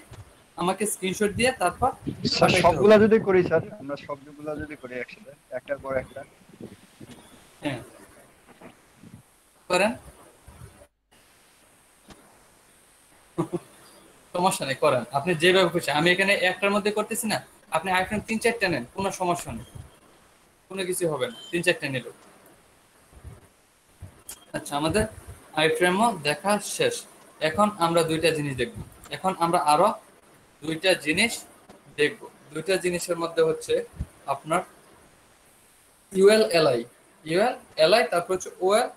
আমাকে স্ক্রিনশট দিয়ে তারপর স্যার সবগুলা যদি করি স্যার, আমরা সবগুলা যদি করি একসাথে একটার পর একটা, হ্যাঁ করেন, সমস্যা নেই করেন, আপনি যেভাবে খুশি। আমি এখানে একটার মধ্যে করতেছি না, আপনি আইফোন 3-4টা নেন, কোনো সমস্যা নেই, কোনো কিছু হবে না, 3-4টা নিল। আচ্ছা, আমাদের আইফ্রেমও দেখা শেষ। এখন আমরা দুইটা জিনিস দেখব, এখন আমরা আরো দুইটা জিনিস দেখব। দুইটা জিনিসের মধ্যে হচ্ছে আপনার ইউএল এলআই, ইউএল এলআই, তারপর হচ্ছে ওএল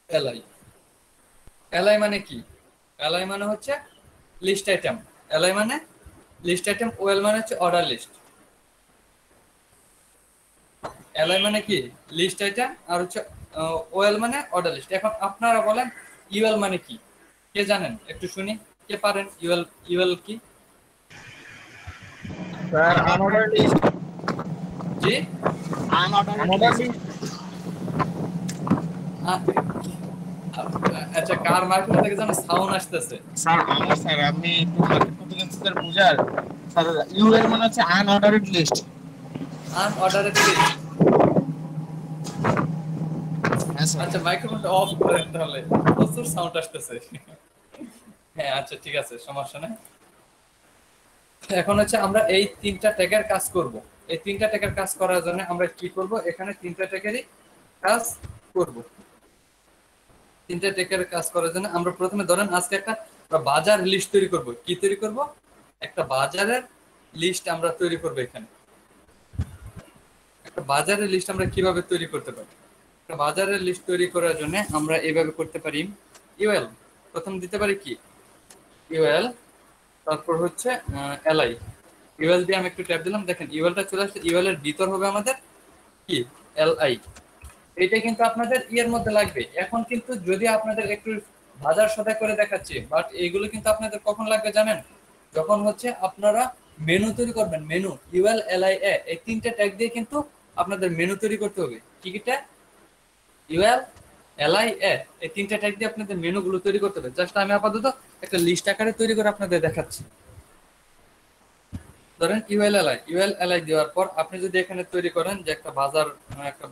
এলআই। এলআই মানে কি? এলআই মানে হচ্ছে লিস্ট আইটেম, এলআই মানে লিস্ট আইটেম, ওএল মানে হচ্ছে অর্ডার লিস্ট। এলআই মানে কি? লিস্ট আইটেম, আর হচ্ছে ওএল মানে অর্ডার লিস্ট। এখন আপনারা বলেন ইউএল মানে কি? কে জানেন? একটু শুনি, কে পারেন? ইউএল, ইউএল কি? Sir unorder list. জি, আনঅর্ডার লিস্ট। আচ্ছা, কার মার্কেট থেকে যেন সাউন্ড আসতেছে? স্যার আমার স্যার আপনি একটু মার্কেট করতে গেছেন স্যার, বুঝার স্যার ইউএল মানে হচ্ছে আনঅর্ডারেড লিস্ট। আনঅর্ডারেড লিস্ট, আচ্ছা মাইক্রোফোনটা অফ করেন তাহলে, প্রচুর সাউন্ড আসতেছে। হ্যাঁ আচ্ছা ঠিক আছে, সমস্যা নাই। এখন হচ্ছে আমরা এই তিনটা ট্যাগের কাজ করব। এই তিনটা ট্যাগের কাজ করার জন্য আমরা কি করব? এখানে তিনটা ট্যাগেরই কাজ করব। তিনটা ট্যাগের কাজ করার জন্য আমরা প্রথমে ধরেন আজকে একটা বাজার লিস্ট তৈরি করব। কি তৈরি করব? একটা বাজারের লিস্ট আমরা তৈরি করব। এখানে একটা বাজারের লিস্ট আমরা কিভাবে তৈরি করতে পারি? একটা বাজারের লিস্ট তৈরি করার জন্য আমরা এইভাবে করতে পারি। ইউএল প্রথম দিতে পারি কি? ইউএল, তারপর হচ্ছে এলআই। ইউএল দিয়ে আমি একটু ট্যাপ দিলাম, দেখেন ইউএলটা চলে আসছে। ইউএল এর ভিতর হবে আমাদের কি? এলআই। এটা কিন্তু আপনাদের ইয়ের মধ্যে লাগবে। এখন কিন্তু যদি আপনাদের একটু বাজার সদাই করে দেখাচ্ছি, বাট এইগুলো কিন্তু আপনাদের কখন লাগবে জানেন? যখন হচ্ছে আপনারা মেনু তৈরি করবেন। মেনু, ইউএল এলআই এ, এই তিনটা ট্যাগ দিয়ে কিন্তু আপনাদের মেনু তৈরি করতে হবে। কি কিটা? ইউএল এলআই এ, এই তিনটা ট্যাগ দিয়ে আপনাদের মেনুগুলো তৈরি করতে হবে। জাস্ট আমি আপাতত একটা লিস্ট আকারে তৈরি করে আপনাদের দেখাচ্ছি। ধরেন ইউএল এলআই, ইউএল এলআই দেওয়ার পর আপনি যদি এখানে তৈরি করেন যে একটা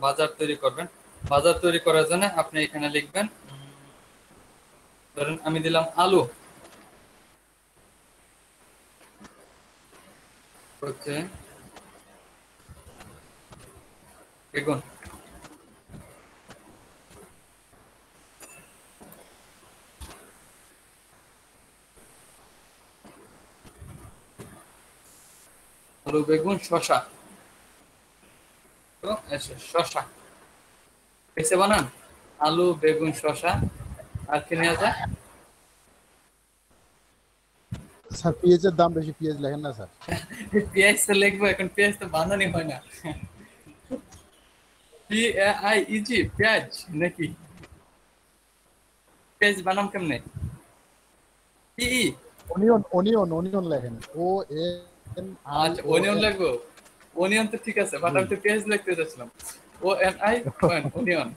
বাজার তৈরি করবেন, বাজার তৈরি করার জন্য আপনি এখানে লিখবেন, ধরেন আমি দিলাম আলু, ওকে, বেগুন, আলু, বেগুন, শসা। তো শসা এসে বানান আলু, বেগুন, শসা। আর কি নেওয়া যায়? স্যার পেঁয়াজের দাম বেশি, পেঁয়াজ লেখেন না স্যার। পেঁয়াজ তো লিখবো, এখন পেঁয়াজ তো বানানি হয় না। PAIEG, পেঁয়াজ নাকি? পেজ বানাম কেমনে? পি ই অনিয়ন লেখেন, ও এন আই আচ্ছা অনিয়ন লিখবো। অনিয়ন তো ঠিক আছে, বাট আমি তো পেজ লিখতে চাচ্ছিলাম। O N I onion.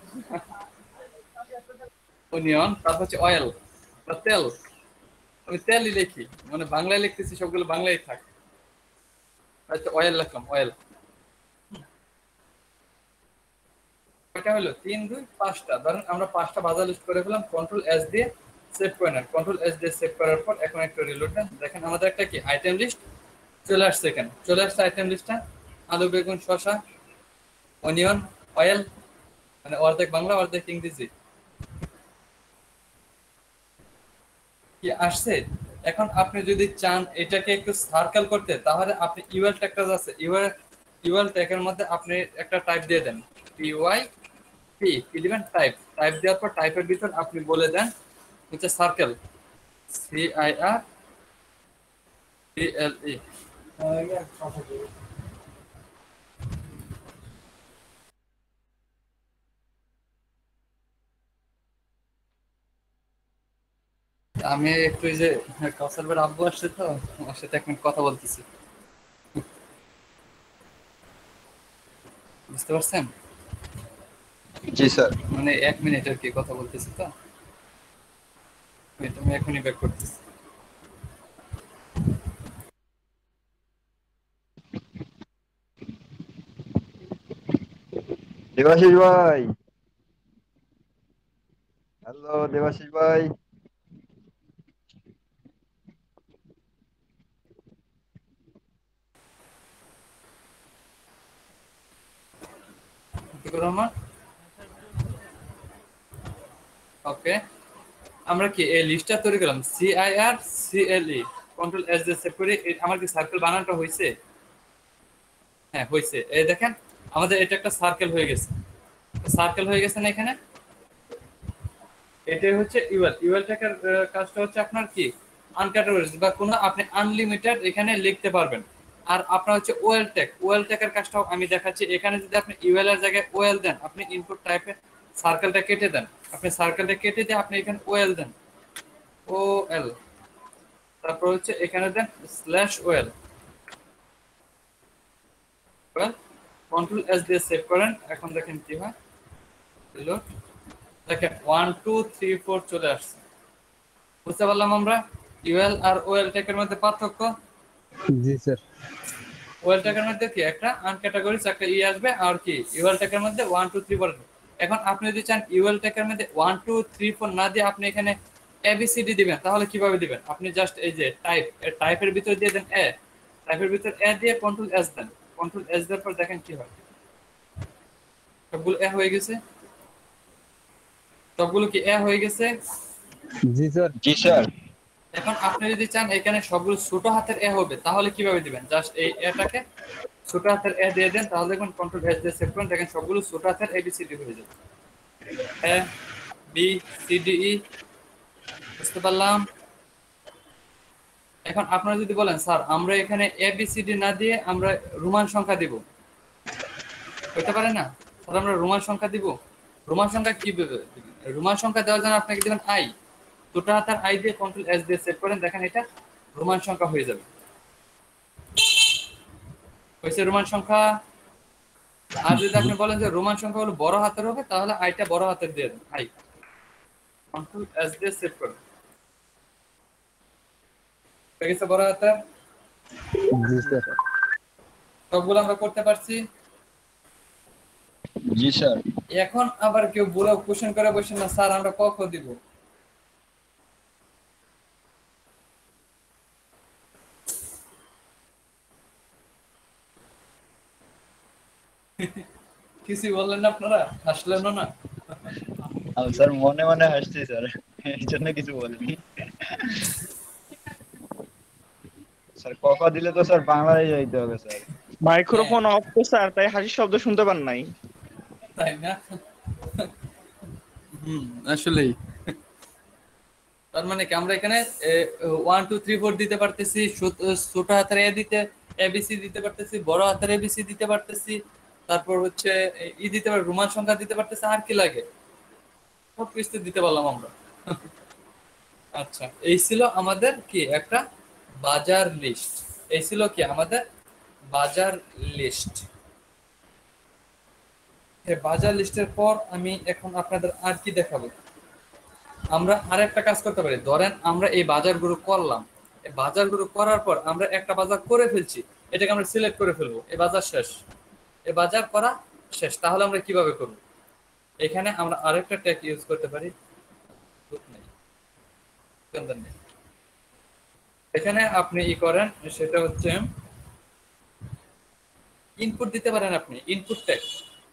Onion, তারপর হচ্ছে অয়েল বা তেল। আমি তেলই লিখি, মানে বাংলায় লিখতেছি, সবগুলো বাংলায় থাক। আচ্ছা অয়েল লিখলাম, অয়েল। এটা হলো 3 2 5টা, ধরেন আমরা 5টা বাজার লিস্ট করে ফেলাম, কন্ট্রোল এস দিয়ে সেভ করে নেন। কন্ট্রোল এস দিয়ে সেভ করার পর এখন একটা রিলোড দেন, দেখেন আমাদের একটা কি আইটেম লিস্ট চলে আসছে। এখানে চলে আসছে আইটেম লিস্টটা, আলু বেগুন শসা অনিয়ন অয়েল, মানে অর্ধেক বাংলা অর্ধেক ইংরেজি কি আসছে। এখন আপনি যদি চান এটাকে একটু সার্কেল করতে, তাহলে আপনি ইউএল ট্যাগটা আছে, ইউএল ট্যাগের মধ্যে আপনি একটা টাইপ দিয়ে দেন, পিওয়াই কি দিবেন, টাইপ দেওয়ার পর টাইপের ভিতর আপনি বলে দেন হচ্ছে সার্কেল, CIRCLE। আমি একটু এই যে কাউসার ভাইয়ের আব্বু আসছে তো, আমার সাথে এক মিনিট কথা বলতেছি, বুঝতে পারছেন? জি স্যার। মানে 1 মিনিট আর কি কথা বলতেছি তো, আমি এখনই ব্যাক করতেছি। দেবাশিস ভাই, হ্যালো দেবাশিস ভাই। ওকে, আমরা কি এই লিস্টটা তৈরি করলাম, CIRCLE, কন্ট্রোল এস দিয়ে সেভ করি। আমার কি সার্কেল বানানটা হয়েছে? হ্যাঁ হয়েছে, এই দেখেন আমাদের এটা একটা সার্কেল হয়ে গেছে। সার্কেল হয়ে গেছে না এখানে? এটাই হচ্ছে ইউএল ট্যাগের কাজটা হচ্ছে আপনার কি আনক্যাটাগরাইজড বা কোনো আপনি আনলিমিটেড এখানে লিখতে পারবেন। আর আপনার হচ্ছে ওএল ট্যাগের কাজটাও আমি দেখাচ্ছি। এখানে যদি আপনি ইউএল এর জায়গায় ওএল দেন, আপনি ইনপুট টাইপে সার্কেলটা কেটে দেন, আপনি সার্কেলটা কেটে দিয়ে আপনি এখানে ওএল দেন, ওএল, তারপর হচ্ছে এখানে দেন /ওএল, কন্ট্রোল এস দিয়ে সেভ করেন। এখন দেখেন কি হয়, রিলোড, দেখেন 1 2 3 4 চলে আসছে। বুঝতে পারলাম আমরা ইউএল আর ওএল ট্যাগের মধ্যে পার্থক্য? জি স্যার। ওএল ট্যাগের মধ্যে কি একটা আনক্যাটাগরিজ একটা আসবে, আর কি ইউএল ট্যাগের মধ্যে 1 2 3 4 আসবে। এখন আপনি যদি চান ইউএল ট্যাগের মধ্যে 1 2 3 4 না দিয়ে আপনি এখানে এবিসিডি দিবেন, তাহলে কিভাবে দিবেন? আপনি জাস্ট এই যে টাইপের ভিতর দিয়ে দেন টাইপের ভিতর দিয়ে কন্ট্রোল এস দেন। কন্ট্রোল এস দেওয়ার পর দেখেন কি হয়, সবগুলো হয়ে গেছে। সবগুলো কি হয়ে গেছে? জি স্যার। জি স্যার। এখন আপনি যদি চান এখানে সবগুলো ছোট হাতের হবে, তাহলে কিভাবে দিবেন? জাস্ট এই এটাকে ছোট হাতের দিয়ে দেন, তাহলে দেখুন কন্ট্রোল এস দিয়ে সেভ করেন, দেখেন সবগুলো ছোট হাতের এবিসিডি হয়ে যাবে, A B C D E. বুঝতে পারলাম? এখন আপনারা যদি বলেন স্যার আমরা এখানে এবিসিডি না দিয়ে আমরা রোমান সংখ্যা দিব, হতে পারে না স্যার, আমরা রোমান সংখ্যা দিব। রোমান সংখ্যা কি রোমান সংখ্যা দেওয়ার জন্য আপনাকে দিবেন আই, ছোট হাতের আই দিয়ে কন্ট্রোল এস দিয়ে সেভ করেন, দেখেন এটা রোমান সংখ্যা হয়ে যাবে। হয়েছে রোমান সংখ্যা। আর যদি আপনি বলেন যে রোমান সংখ্যা হলো বড় হাতের হবে, তাহলে আইটা বড় হাতের দিয়ে দেন, আই, কন্ট্রোল এস দিয়ে সেভ করেন, হয়ে গেছে বড় হাতের। জি স্যার। সবগুলো আমরা করতে পারছি। জি স্যার। এখন আবার কেউ বুড়ো কোশ্চেন করে বসেন না স্যার আমরা ক দিব। কিছু বললেন না আপনারা, হাসলেন না? স্যার মনে মনে হাসছি স্যার, এই জন্য কিছু বলিনি স্যার। ককা দিলে তো স্যার বাংলায় যাইতে হবে স্যার। মাইক্রোফোন অফ তো স্যার, তাই হাসির শব্দ শুনতে পান নাই। তাই না? আসলেই। তার মানে কি আমরা এখানে 1 2 3 4 দিতে পারতেছি, ছোট হাতের দিতে এবিসি দিতে পারতেছি, বড় হাতের এবিসি দিতে পারতেছি, তারপর হচ্ছে দিতে পারি, রোমান সংখ্যা দিতে পারতেছি, আর কি লাগে? সব কিছু দিতে পারলাম আমরা। আচ্ছা, এই ছিল আমাদের কি একটা বাজার লিস্ট। এই ছিল কি আমাদের বাজার লিস্ট। এই বাজার লিস্টের পর আমি এখন আপনাদের আর কি দেখাবো। আমরা আরেকটা কাজ করতে পারি। ধরেন আমরা এই বাজারগুলো করলাম, এই বাজারগুলো করার পর আমরা একটা বাজার করে ফেলছি, এটাকে আমরা সিলেক্ট করে ফেলবো, এই বাজার শেষ, এই বাজার করা শেষ। তাহলে আমরা কিভাবে করব? এখানে আমরা আরেকটা ট্যাগ ইউজ করতে পারি। এখানে আপনি ই করেন, সেটা হচ্ছে ইনপুট দিতে পারেন আপনি, ইনপুট ট্যাগ।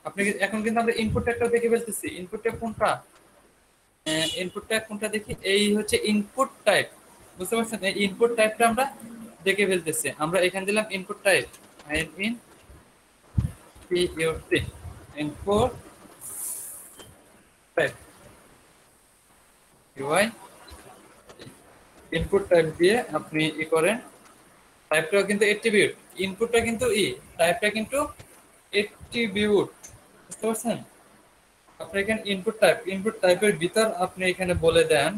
আপনি এখন কিন্তু আমরা ইনপুট ট্যাগটাও দেখে ফেলতেছি। ইনপুট ট্যাগ কোনটা? ইনপুট ট্যাগ কোনটা দেখি, এই হচ্ছে ইনপুট টাইপ। বুঝতে পারছেন? এই ইনপুট টাইপটা আমরা দেখে ফেলতেছি। আমরা এখানে দিলাম input type, input type UI. Input type দিয়ে আপনি ই করেন, টাইপটাও কিন্তু অ্যাট্রিবিউট, ইনপুটটা কিন্তু টাইপটা কিন্তু অ্যাট্রিবিউট। বুঝতে পারছেন? আপনি এখানে ইনপুট টাইপ, ইনপুট টাইপের ভিতর আপনি এখানে বলে দেন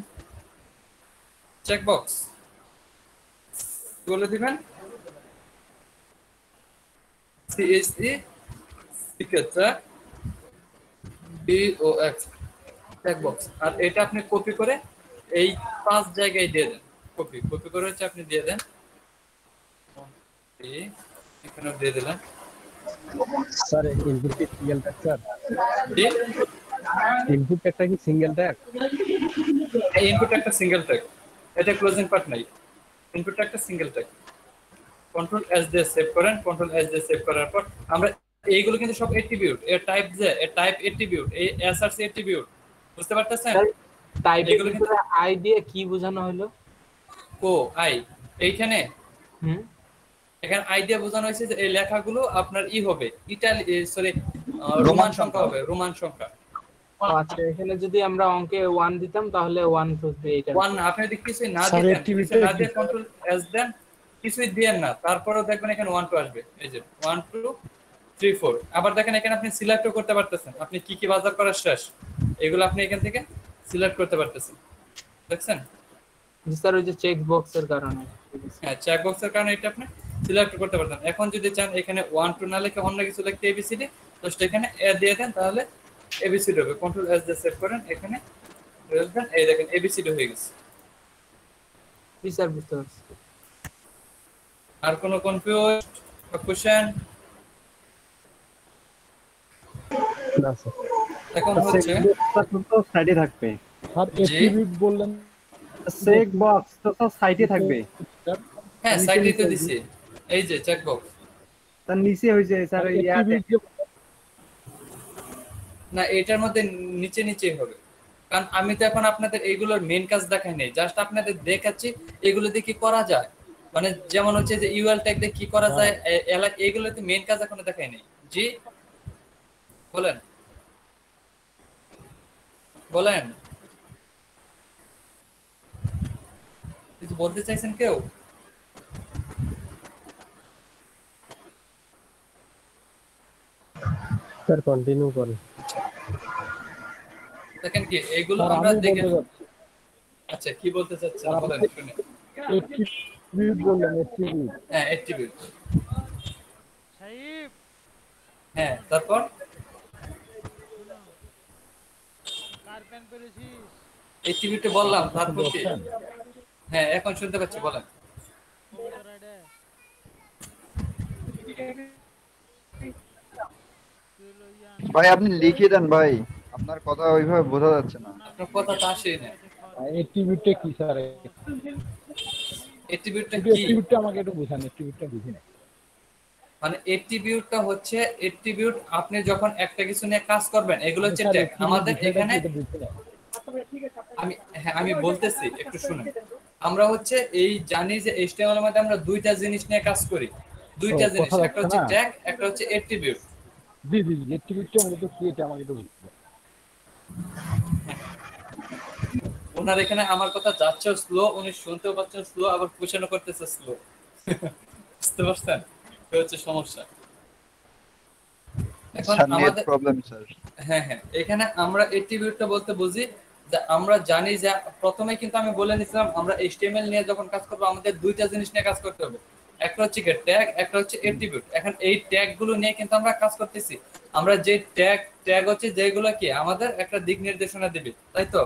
চেকবক্স, বলে দিবেন CHE সিকেট্রা BOX চেকবক্স। আর এটা আপনি কপি করে এই 5 জায়গায় দিয়ে দেন। কপি করে হচ্ছে আপনি দিয়ে দেন, এখানে দিয়ে দিলেন। স্যার ইনপুট কি সিঙ্গেল ট্যাগ স্যার? ইনপুট ট্যাগটা কি সিঙ্গেল ট্যাগ? এই ইনপুট একটা সিঙ্গেল ট্যাগ, এটা ক্লোজিং পার্ট নাই। ইনপুট একটা সিঙ্গেল ট্যাগ। কন্ট্রোল এস দিয়ে সেভ করেন। কন্ট্রোল এস দিয়ে সেভ করার পর আমরা এইগুলো কিন্তু সব অ্যাট্রিবিউট, এর টাইপ যে এর টাইপ অ্যাট্রিবিউট, এই এসআরসি অ্যাট্রিবিউট। বুঝতে পারতেছেন? টাইপ এগুলো কিন্তু আই দিয়ে কি বোঝানো হলো? আই এইখানে এখানে আই দিয়ে বোঝানো হয়েছে যে এই লেখাগুলো আপনার হবে ইটালি, সরি রোমান সংখ্যা হবে, রোমান সংখ্যা। আচ্ছা, এখানে যদি আমরা অঙ্কে 1 দিতাম তাহলে 1 বসবে। এটা 1 আপনি যদি কিছুই না দিতেন, কিছু না দিয়ে কন্ট্রোল এস দেন, কিছুই দিয়েন না, তারপরেও দেখবেন এখানে 1 2 আসবে। এই যে 1 2 3 4। আবার দেখেন এখানে আপনি সিলেক্টও করতে পারতেছেন, আপনি কি কি বাজার করার শেষ এগুলো আপনি এখান থেকে সিলেক্ট করতে পারতেছেন। দেখছেন? স্যার ওই যে চেক বক্সের কারণে। হ্যাঁ, চেক বক্সের কারণে এটা আপনি সিলেক্ট করতে পারতেন। এখন যদি চান এখানে 1 2 না লিখে অন্য কিছু লিখতে এবিসিডি, জাস্ট এখানে এ দিয়ে দেন, তাহলে এবিসিডি হবে। কন্ট্রোল এস দিয়ে সেভ করেন, এখানে দেন, এই দেখেন এবিসিডি হয়ে গেছে। জি স্যার, বুঝতে পারছি। আর কোনো কনফিউজ বা কোশ্চেন? না স্যার। এখন হচ্ছে তো সাইডে থাকবে। স্যার অ্যাট্রিবিউট বললেন, চেক বক্স তো সব সাইডে থাকবে। হ্যাঁ, সাইডে তো দিছি, এই যে চেক বক্স। তার নিচে হইছে স্যার ইয়াতে না, এটার মধ্যে নিচে নিচেই হবে, কারণ আমি তো এখন আপনাদের এইগুলোর মেইন কাজ দেখাই নাই, জাস্ট আপনাদের দেখাচ্ছি এগুলো দিয়ে কি করা যায়। মানে যেমন হচ্ছে যে ইউএল ট্যাগ দিয়ে কি করা যায়, এইগুলোতে মেইন কাজ এখনো দেখাই নাই। জি বলেন বলেন, কিছু বলতে চাইছেন কেউ? স্যার কন্টিনিউ করেন। দেখেন কি এইগুলো আমরা দেখে, আচ্ছা কি বলতে চাচ্ছেন বলেন শুনে। অ্যাট্রিবিউট বললেন, অ্যাট্রিবিউট। হ্যাঁ, অ্যাট্রিবিউট। হ্যাঁ, তারপর অ্যাট্রিবিউটে বললাম, তারপর কি? হ্যাঁ, এখন শুনতে পাচ্ছি, বলেন। ভাই আপনি লিখে দেন ভাই, আপনার কথা ওইভাবে বোঝা যাচ্ছে না। আপনার কথা তো আসেই না। অ্যাট্রিবিউটটা কি স্যার? অ্যাট্রিবিউটটা কি? অ্যাট্রিবিউটটা আমাকে একটু বোঝান, অ্যাট্রিবিউটটা বুঝি না। মানে অ্যাট্রিবিউটটা হচ্ছে, অ্যাট্রিবিউট আপনি যখন একটা কিছু নিয়ে কাজ করবেন, এগুলো হচ্ছে ট্যাগ। আমাদের এখানে আমি বলতেছি একটু শুনুন। আমরা হচ্ছে এই জানি যে HTML এর মধ্যে আমরা দুইটা জিনিস নিয়ে কাজ করি, দুইটা জিনিস, একটা হচ্ছে ট্যাগ, একটা হচ্ছে অ্যাট্রিবিউট। জি জি, অ্যাট্রিবিউটটা মূলত কি এটা আমাকে একটু বুঝতে। ওনার এখানে আমার কথা যাচ্ছে স্লো, উনি শুনতেও পাচ্ছেন স্লো, আবার কোশ্চেনও করতেছে স্লো। বুঝতে পারছেন? এটা হচ্ছে সমস্যা। এখন আমাদের প্রবলেম স্যার। হ্যাঁ হ্যাঁ, এখানে আমরা অ্যাট্রিবিউটটা বলতে বুঝি যে আমরা জানি যে প্রথমে কিন্তু আমি বলে নিছিলাম আমরা HTML নিয়ে যখন কাজ করবো আমাদের দুইটা জিনিস নিয়ে কাজ করতে হবে, একটা হচ্ছে কি ট্যাগ, একটা হচ্ছে অ্যাট্রিবিউট। এখন এই ট্যাগ গুলো নিয়ে কিন্তু আমরা কাজ করতেছি। আমরা যে ট্যাগ হচ্ছে যেগুলো কি আমাদের একটা দিক নির্দেশনা দিবে, তাই তো,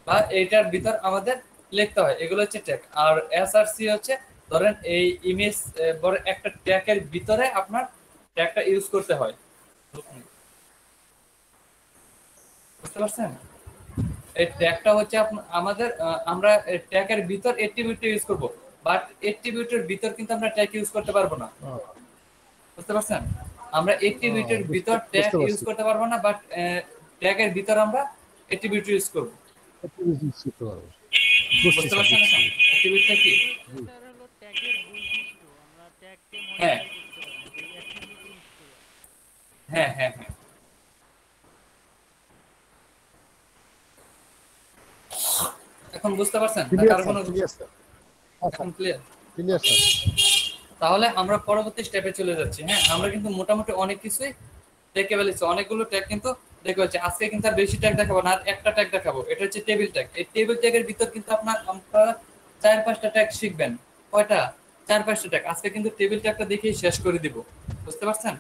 বা এইটার ভিতর আমাদের লিখতে হয়, এগুলো হচ্ছে ট্যাগ। আর SRC হচ্ছে ধরেন এই ইমেজ বড় একটা ট্যাগের ভিতরে আপনার ট্যাগটা ইউজ করতে হয়, বুঝতে পারছেন? এই ট্যাগটা হচ্ছে আমাদের আমরা ট্যাগের ভিতর অ্যাট্রিবিউট ইউজ করব, বাট অ্যাট্রিবিউটের ভিতর কিন্তু আমরা ট্যাগ ইউজ করতে পারবো না, বুঝতে পারছেন? আমরা অ্যাট্রিবিউটের ভিতর ট্যাগ ইউজ করতে পারবো না, বাট ট্যাগের ভিতর আমরা অ্যাট্রিবিউট ইউজ করব, বুঝতে পারছেন? অ্যাট্রিবিউটটা কি? হ্যাঁ হ্যাঁ হ্যাঁ হ্যাঁ এখন বুঝতে পারছেন? এখন ক্লিয়ার? তাহলে আমরা পরবর্তী স্টেপে চলে যাচ্ছি। হ্যাঁ, আমরা কিন্তু মোটামুটি অনেক কিছুই দেখে ফেলেছি, অনেকগুলো ট্যাগ কিন্তু দেখে ফেলেছি। আজকে কিন্তু আর বেশি ট্যাগ দেখাবো না, আর একটা ট্যাগ দেখাবো, এটা হচ্ছে টেবিল ট্যাগ। এই টেবিল ট্যাগের ভিতর কিন্তু আপনারা 4-5টা ট্যাগ শিখবেন। কয়টা? 4-5টা ট্যাগ। আজকে কিন্তু টেবিল ট্যাগটা দেখেই শেষ করে দিব, বুঝতে পারছেন?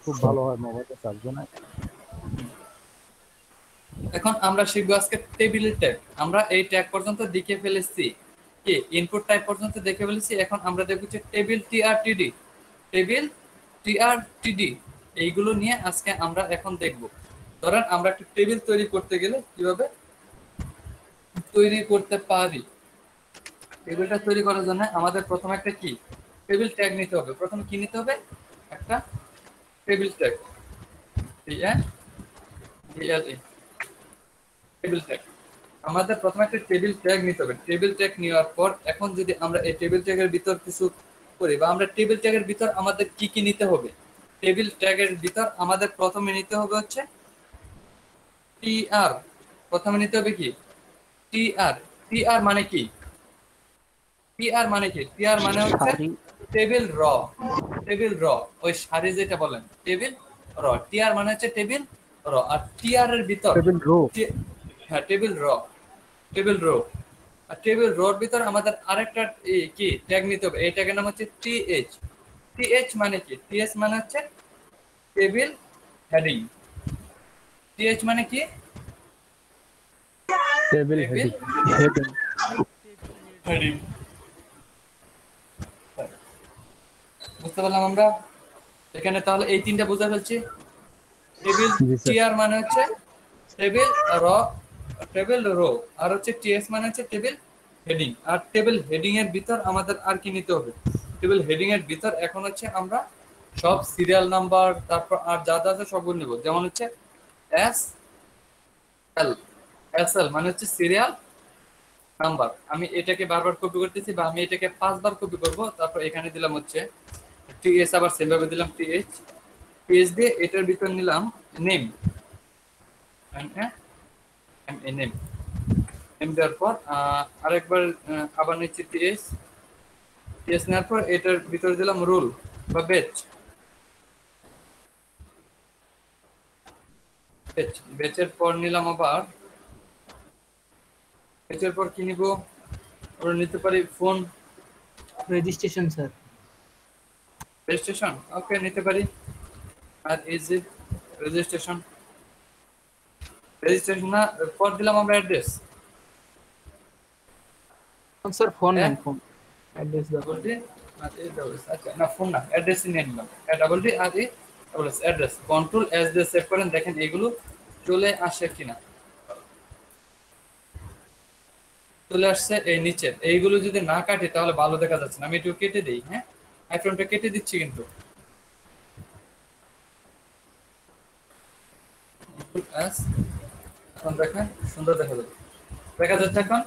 খুব ভালো হয় মোবাইলটা চার্জ না। এখন আমরা শিখবো আজকে টেবিলের ট্যাগ। আমরা এই ট্যাগ পর্যন্ত দেখে ফেলেছি, কি ইনপুট টাইপ পর্যন্ত দেখে ফেলেছি। এখন আমরা দেখব যে টেবিল TRTD এইগুলো নিয়ে আজকে আমরা এখন দেখব। ধরেন আমরা একটা টেবিল তৈরি করতে গেলে কিভাবে তৈরি করতে পারি। টেবিলটা তৈরি করার জন্য আমাদের প্রথমে একটা কি টেবিল ট্যাগ নিতে হবে। প্রথমে কি নিতে হবে? একটা টেবিল ট্যাগ, টেবিল ট্যাগ। আমাদের প্রথমে একটা টেবিল ট্যাগ নিতে হবে। টেবিল ট্যাগ নেওয়ার পর এখন যদি আমরা এই টেবিল ট্যাগের ভিতর কিছু করি, বা আমরা টেবিল ট্যাগের ভিতর আমাদের কি কি নিতে হবে? টেবিল ট্যাগের ভিতর আমাদের প্রথমে নিতে হবে হচ্ছে TR। প্রথমে নিতে হবে কি TR মানে কি? TR মানে কি? TR মানে হচ্ছে টেবিল র। ওই সারি যেটা বলেন টেবিল র। TR মানে হচ্ছে টেবিল র। আর TR এর ভিতর হ্যাঁ টেবিল র। আর টেবিল রোর ভিতর আমাদের আরেকটা কি ট্যাগ নিতে হবে। এই ট্যাগের নাম হচ্ছে TH মানে কি? TH মানে হচ্ছে টেবিল হেডিং। TH মানে কি? Table heading. বুঝতে পারলাম আমরা এখানে? তাহলে এই তিনটা বুঝা ফেলছি। টেবিল TR মানে হচ্ছে টেবিল রো, আর হচ্ছে TS মানে হচ্ছে টেবিল হেডিং। আর টেবিল হেডিং এর ভিতর আমাদের আর কি নিতে হবে? টেবিল হেডিং এর ভিতর এখন হচ্ছে আমরা সব সিরিয়াল নাম্বার, তারপর আর যা যা আছে সবগুলো নেব। যেমন হচ্ছে SL মানে হচ্ছে সিরিয়াল নাম্বার। আমি এটাকে বারবার কপি করতেছি, বা আমি এটাকে 5 বার কপি করব। তারপর এখানে দিলাম হচ্ছে TS, আবার সেমভাবে দিলাম TH দিয়ে এটার ভিতর নিলাম নেম। নেম দেওয়ার পর আরেকবার আবার নিচ্ছি TS নেওয়ার পর এটার ভিতরে দিলাম রুল বা বেচের পর নিলাম আবার বেচের পর কি নিব? আমরা নিতে পারি phone registration sir, registration. Okay, নিতে পারি। আর ইজি রেজিস্ট্রেশন না, পর দিলাম আমরা অ্যাড্রেস। স্যার ফোন নেন, ফোন অ্যাড্রেস দাও। আচ্ছা না, ফোন না, অ্যাড্রেস নিয়ে নিলাম। Double D R E double S address. Control S দিয়ে সেভ করেন, দেখেন এগুলো চলে আসে কিনা। চলে আসছে এই নিচে। এইগুলো যদি না কাটি তাহলে ভালো দেখা যাচ্ছে না। আমি একটু কেটে দিই। হ্যাঁ, আইফোনটা কেটে দিচ্ছি কিন্তু। এখন দেখেন সুন্দর দেখা যাচ্ছে। এখন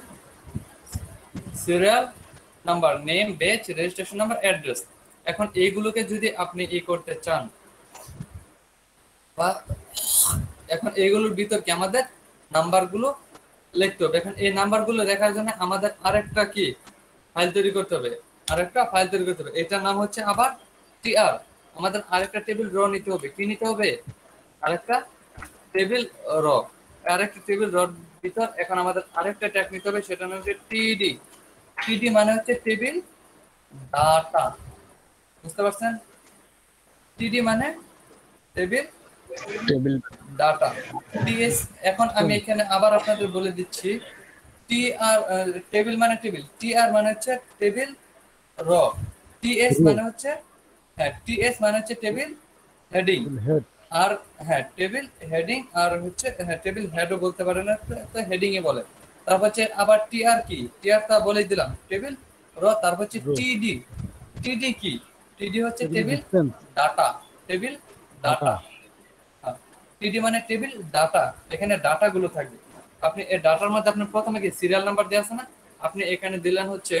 serial number, name, batch, registration number, address. এখন এইগুলোকে যদি আপনি করতে চান, বা এখন এইগুলোর ভিতর কি আমাদের নাম্বারগুলো লিখতে হবে। এখন এই নাম্বারগুলো দেখার জন্য আমাদের আরেকটা কি ফাইল তৈরি করতে হবে। এটার নাম হচ্ছে আবার TR। আমাদের আরেকটা টেবিল র নিতে হবে। কি নিতে হবে? আরেকটা টেবিল র, আরেকটা টেবিল র ভিতর এখন আমাদের আরেকটা ট্যাগ নিতে হবে, সেটা হচ্ছে টিডি। টিডি মানে হচ্ছে টেবিল ডাটা, বুঝতে পারছেন? টিডি মানে টেবিল ডাটা। টিএস এখন আমি এখানে আবার আপনাদের বলে দিচ্ছি, টি আর টেবিল মানে টেবিল, টি আর মানে হচ্ছে টেবিল র, টিএস মানে হচ্ছে টিএস মানে হচ্ছে টেবিল হেডিং, আর টেবিল হেডিং, আর হচ্ছে টেবিল হেডও বলতে পারে না, তো হেডিং এ বলে। তারপর হচ্ছে আবার টিআর কি, টিআর তা বলেই দিলাম টেবিল র। তারপর হচ্ছে টিডি, টিডি কি, টিডি হচ্ছে টেবিল ডাটা, টেবিল ডাটা। টিডি মানে টেবিল ডাটা, এখানে ডাটা গুলো থাকবে। আপনি এই ডাটার মধ্যে আপনার প্রথমে কি সিরিয়াল নাম্বার দেওয়া আছে না, আপনি এখানে দিলেন হচ্ছে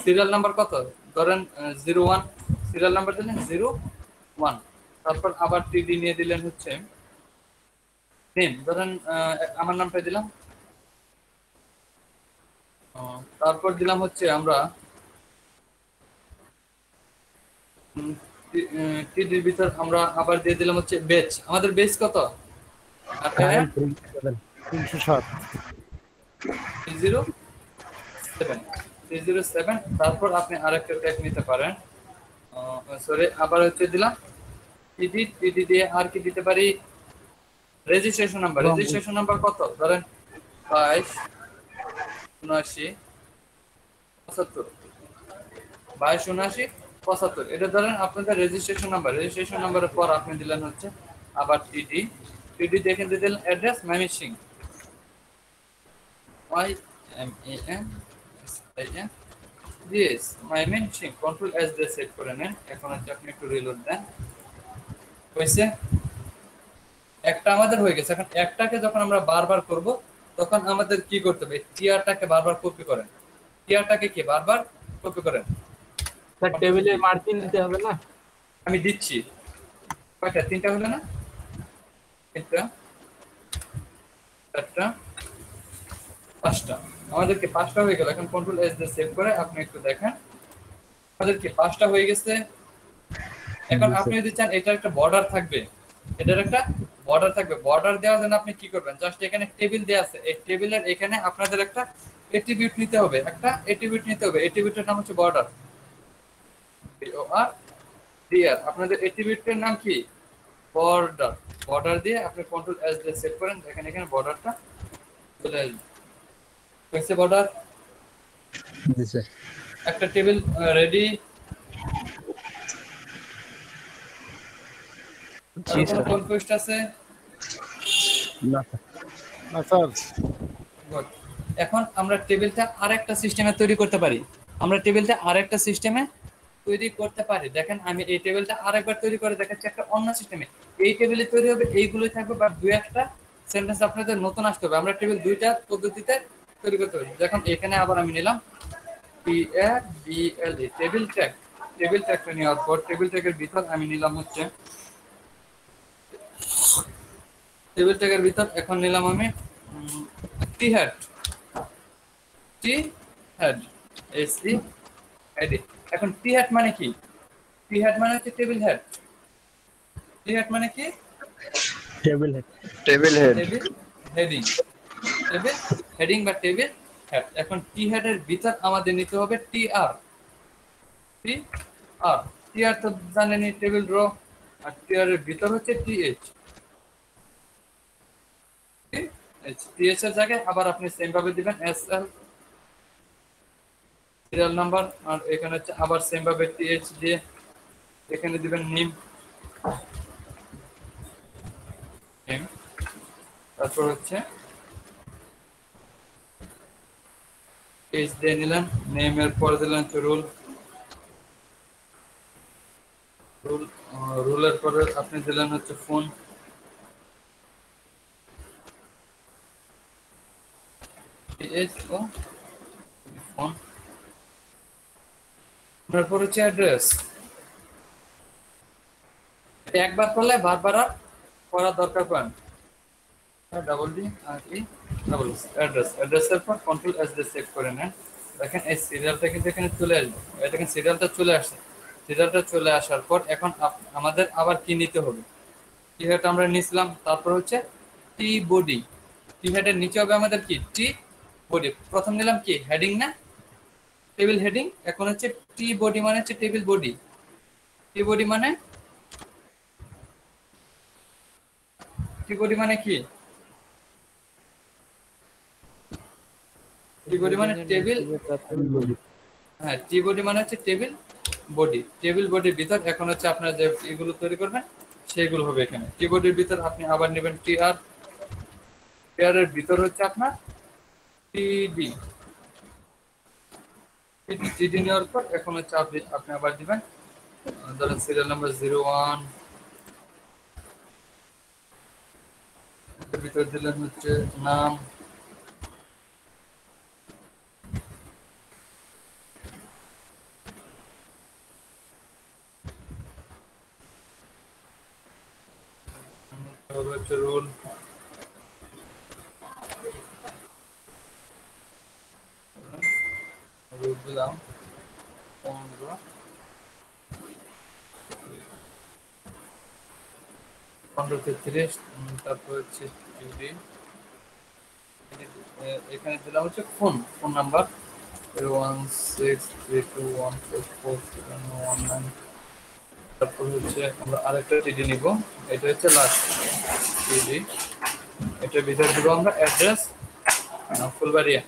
সিরিয়াল নাম্বার কত, ধরেন 01, সিরিয়াল নাম্বার দিলেন 01, তারপর আবার টিডি নিয়ে দিলেন হচ্ছে নেম, ধরেন আমার নামটা দিলাম, তারপর দিলাম হচ্ছে আমরা টিডির ভিতর আমরা আবার দিয়ে দিলাম হচ্ছে বেচ, আমাদের বেচ কত 307। তারপর আপনি আরেকটা ট্যাগ নিতে পারেন, সরি আবার হচ্ছে দিলাম টিডি, টিডি দিয়ে আর কি দিতে পারি, রেজিস্ট্রেশন নাম্বার, রেজিস্ট্রেশন নাম্বার কত, ধরেন 227975, এটা ধরেন আপনাদের রেজিস্ট্রেশন নাম্বার। রেজিস্ট্রেশন নাম্বারের পর আপনি দিলেন হচ্ছে আবার টিডি, টিডি দেখে দিলেন address Mymensingh, YMANSINGH, Mymensingh, control S দিয়ে সেভ করে নেন। এখন হচ্ছে আপনি একটু রিলোড দেন, হয়েছে একটা আমাদের হয়ে গেছে। এখন একটাকে যখন আমরা বারবার করব তখন আমাদের কি করতে হবে, টিআরটাকে বারবার কপি করেন, টিআরটাকে কি বারবার কপি করেন, স্যার টেবিলে মার্জিন দিতে হবে না? আমি দিচ্ছি, কয়টা, তিনটা হলো না, তিনটা, চারটা, পাঁচটা, আমাদেরকে পাঁচটা হয়ে গেল। এখন কন্ট্রোল এস দিয়ে সেভ করে আপনি একটু দেখেন আমাদেরকে পাঁচটা হয়ে গেছে। এখন আপনি যদি চান এটার একটা বর্ডার থাকবে, এটার একটা বর্ডার থাকবে, বর্ডার দেওয়ার জন্য আপনি কি করবেন, জাস্ট এখানে টেবিল দেওয়া আছে, এই টেবিলের এখানে আপনাদের একটা অ্যাট্রিবিউট নিতে হবে, একটা অ্যাট্রিবিউট নিতে হবে, অ্যাট্রিবিউটের নাম হচ্ছে বর্ডার, BORDER। আপনাদের অ্যাট্রিবিউটের নাম কি, বর্ডার। বর্ডার দিয়ে আপনি কন্ট্রোল এস দিয়ে সেভ করেন, দেখেন এখানে বর্ডারটা চলে আসবে, হয়েছে বর্ডার। একটা টেবিল রেডি, কনফিউজড আছে না স্যার। এখন আমরা টেবিলটা আরেকটা সিস্টেমে তৈরি করতে পারি, আমরা টেবিলটা আরেকটা সিস্টেমে তৈরি করতে পারি। দেখেন আমি এই টেবিলটা আরেকবার তৈরি করে দেখাচ্ছি একটা অন্য সিস্টেমে, এই টেবিলে তৈরি হবে, এইগুলোই থাকবে, বা দুই একটা সেন্টেন্স আপনাদের নতুন আসতে হবে। আমরা টেবিল দুইটা পদ্ধতিতে তৈরি করতে পারি। দেখুন এখানে আবার আমি নিলাম TABLE টেবিল ট্যাগ, টেবিল ট্যাগটা নেওয়ার পর টেবিল ট্যাগের ভিতর আমি নিলাম হচ্ছে টেবিল ট্যাগের ভিতর এখন নিলাম আমি টি হেড, টি হেড SE হেড। এখন টি হেড মানে কি, টি হেড মানে হচ্ছে টেবিল হেড, টি হেড মানে কি, table head, table head, table heading, table heading বা টেবিল হেড। এখন টি হেডের ভিতর আমাদের নিতে হবে TR, TR, TR তো জানেনই টেবিল রো, আর TR এর ভিতর হচ্ছে TH, TH এর জায়গায় আবার আপনি সেম ভাবে দিবেন SL সিরিয়াল নাম্বার, আর এখানে হচ্ছে আবার সেম ভাবে TH দিয়ে এখানে দিবেন নেম, তারপর হচ্ছে H দিয়ে নিলেন, নেমের পরে দিলেন রুল, রুলের পরে আপনি দিলেন হচ্ছে ফোন, ফোন, তারপর হচ্ছে অ্যাড্রেস। একবার করলে বারবার আর করার দরকার পড়ে না, অ্যাড্রেসের পর কন্ট্রোল এস দিয়ে সেভ করে নেন। দেখেন এই সিরিয়ালটা কিন্তু এখানে চলে আসবে, দেখেন সিরিয়ালটা চলে আসছে। সিরিয়ালটা চলে আসার পর এখন আমাদের আবার কি নিতে হবে, কি হেড আমরা নিয়েছিলাম, তারপর হচ্ছে টি বডি, টি হেডের নিচে হবে আমাদের কি টি বডি। প্রথম নিলাম কি হেডিং না, টেবিল হেডিং। এখন হচ্ছে টি বডি মানে হচ্ছে টেবিল বডি। টি বডি মানে টি বডি মানে কি? টি বডি মানে টেবিল, হ্যাঁ টি বডি মানে হচ্ছে টেবিল বডি। টেবিল বডির ভিতর এখন হচ্ছে আপনারা যে এগুলো তৈরি করবেন সেইগুলো হবে এখানে। টি বডির ভিতর আপনি আবার নেবেন টিআর, টিআর এর ভিতর হচ্ছে আপনার টিডি, টিডি নেওয়ার পর এখন হচ্ছে আপনি আবার দিবেন ধরেন সিরিয়াল নাম্বার 01, এর ভিতর দিলেন হচ্ছে নাম, হচ্ছে রোল, রোল দিলাম 15, 15 তারপর হচ্ছে টিডি, এখানে দিলাম হচ্ছে ফোন নাম্বার 01632144719। তারপর হচ্ছে আমরা আরেকটা টিডি নিব, এটা হচ্ছে লাস্ট টিডি। এটার ভিতরে দিব আমরা অ্যাড্রেস ফুলবাড়িয়া,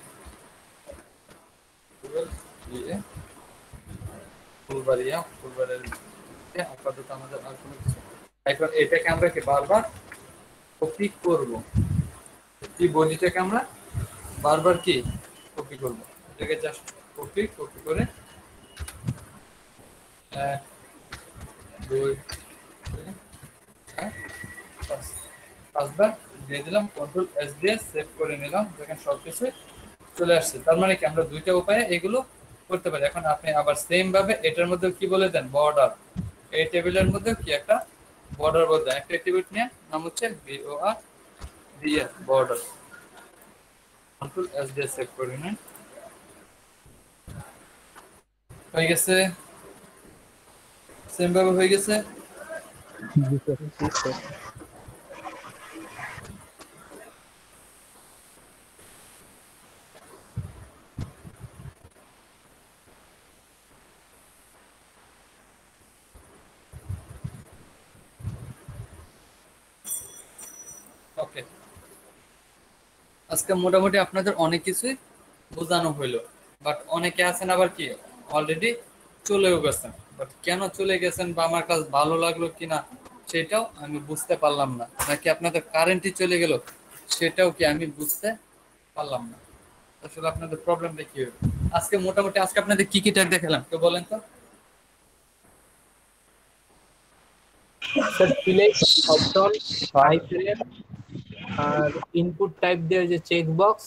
ফুলবাড়িয়া আপাতত আমাদের আর কোনো কিছু। এখন এটাকে আমরা কি বারবার কপি করব, কি বডিটাকে আমরা বারবার কি কপি করব। এটাকে জাস্ট কপি করে 1 2 3 4 5বার দিয়ে দিলাম, কন্ট্রোল এস দিয়ে সেভ করে নিলাম। দেখেন সবকিছু চলে আসছে। তার মানে কি আমরা দুইটা উপায়ে এগুলো করতে পারি। এখন আপনি আবার সেম ভাবে এটার মধ্যে কি বলে দেন বর্ডার, এই টেবিলের মধ্যে কি একটা বর্ডার বলে দেন। একটা অ্যাট্রিবিউট নিয়ে নাম হচ্ছে BOR বর্ডার, কন্ট্রোল এস দিয়ে সেভ করে নিন। হয়ে গেছে, সেম ভাবে হয়ে গেছে। ওকে, আজকে মোটামুটি আপনাদের অনেক কিছুই বোঝানো হইলো, বাট অনেকে আছেন আবার কি অলরেডি চলেও গেছেন। বাট কেন চলে গেছেন বা আমার কাছে ভালো লাগলো কিনা সেটাও আমি বুঝতে পারলাম না, নাকি আপনাদের কারেন্টই চলে গেল সেটাও কি আমি বুঝতে পারলাম না। আসলে আপনাদের প্রবলেমটা কি হবে? আজকে মোটামুটি আজকে আপনাদের কি কি ট্যাগ দেখালাম কেউ বলেন তো? স্যার সিলেক্ট অপশন আইফ্রেম আর ইনপুট টাইপ দেওয়ার যে চেক বক্স,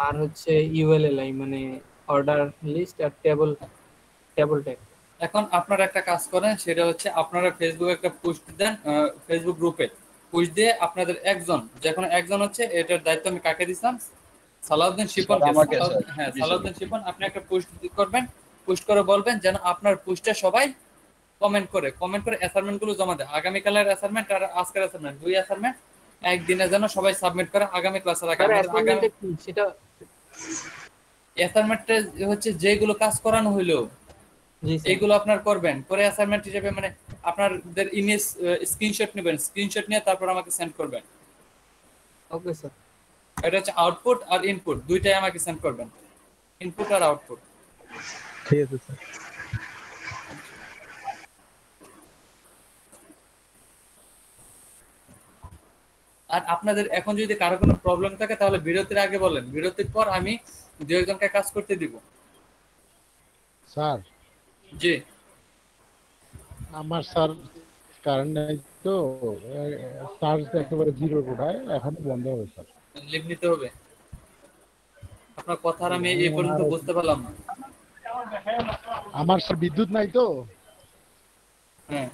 আর হচ্ছে ইউএলএলআই মানে অর্ডার লিস্ট আর টেবল ট্যাগ। এখন আপনারা একটা কাজ করেন, সেটা হচ্ছে আপনারা ফেসবুকে একটা পোস্ট দেন, ফেসবুক গ্রুপে পোস্ট দিয়ে আপনাদের একজন, যে কোনো একজন হচ্ছে এটার দায়িত্ব আমি কাকে দিলাম, সালাউদ্দিন শিপন। হ্যাঁ সালাউদ্দিন শিপন, আপনি একটা পোস্ট করবেন, পোস্ট করে বলবেন যেন আপনার পোস্টে সবাই কমেন্ট করে অ্যাসাইনমেন্ট গুলো জমা দেয়। আগামীকালের অ্যাসাইনমেন্ট আর আজকের অ্যাসাইনমেন্ট, দুই অ্যাসাইনমেন্ট একদিনের জন্য সবাই সাবমিট করে আগামী ক্লাসে রাখা। সেটা অ্যাসাইনমেন্টে হচ্ছে যেগুলো কাজ করানো হইলো এইগুলো আপনার করবেন, করে অ্যাসাইনমেন্ট হিসেবে মানে আপনাদের ইমেজ স্ক্রিনশট নেবেন, স্ক্রিনশট নিয়ে তারপর আমাকে সেন্ড করবেন। Okay sir. এটা হচ্ছে আউটপুট আর ইনপুট দুইটাই আমাকে সেন্ড করবেন, ইনপুট আর আউটপুট। ঠিক আছে স্যার। আর আপনাদের এখন যদি কারো কোনো প্রবলেম থাকে তাহলে বিরতির আগে বলেন, বিরতির পর আমি দু একজনকে কাজ করতে দিব। স্যার জি আমার স্যার কারেন্ট নাই তো, চার্জ একেবারে জিরো কোটায়, এখন বন্ধ হবে স্যার। লিভ নিতে হবে। আপনার কথা আমি এই পর্যন্ত বুঝতে পারলাম না। আমার স্যার বিদ্যুৎ নাই তো। হ্যাঁ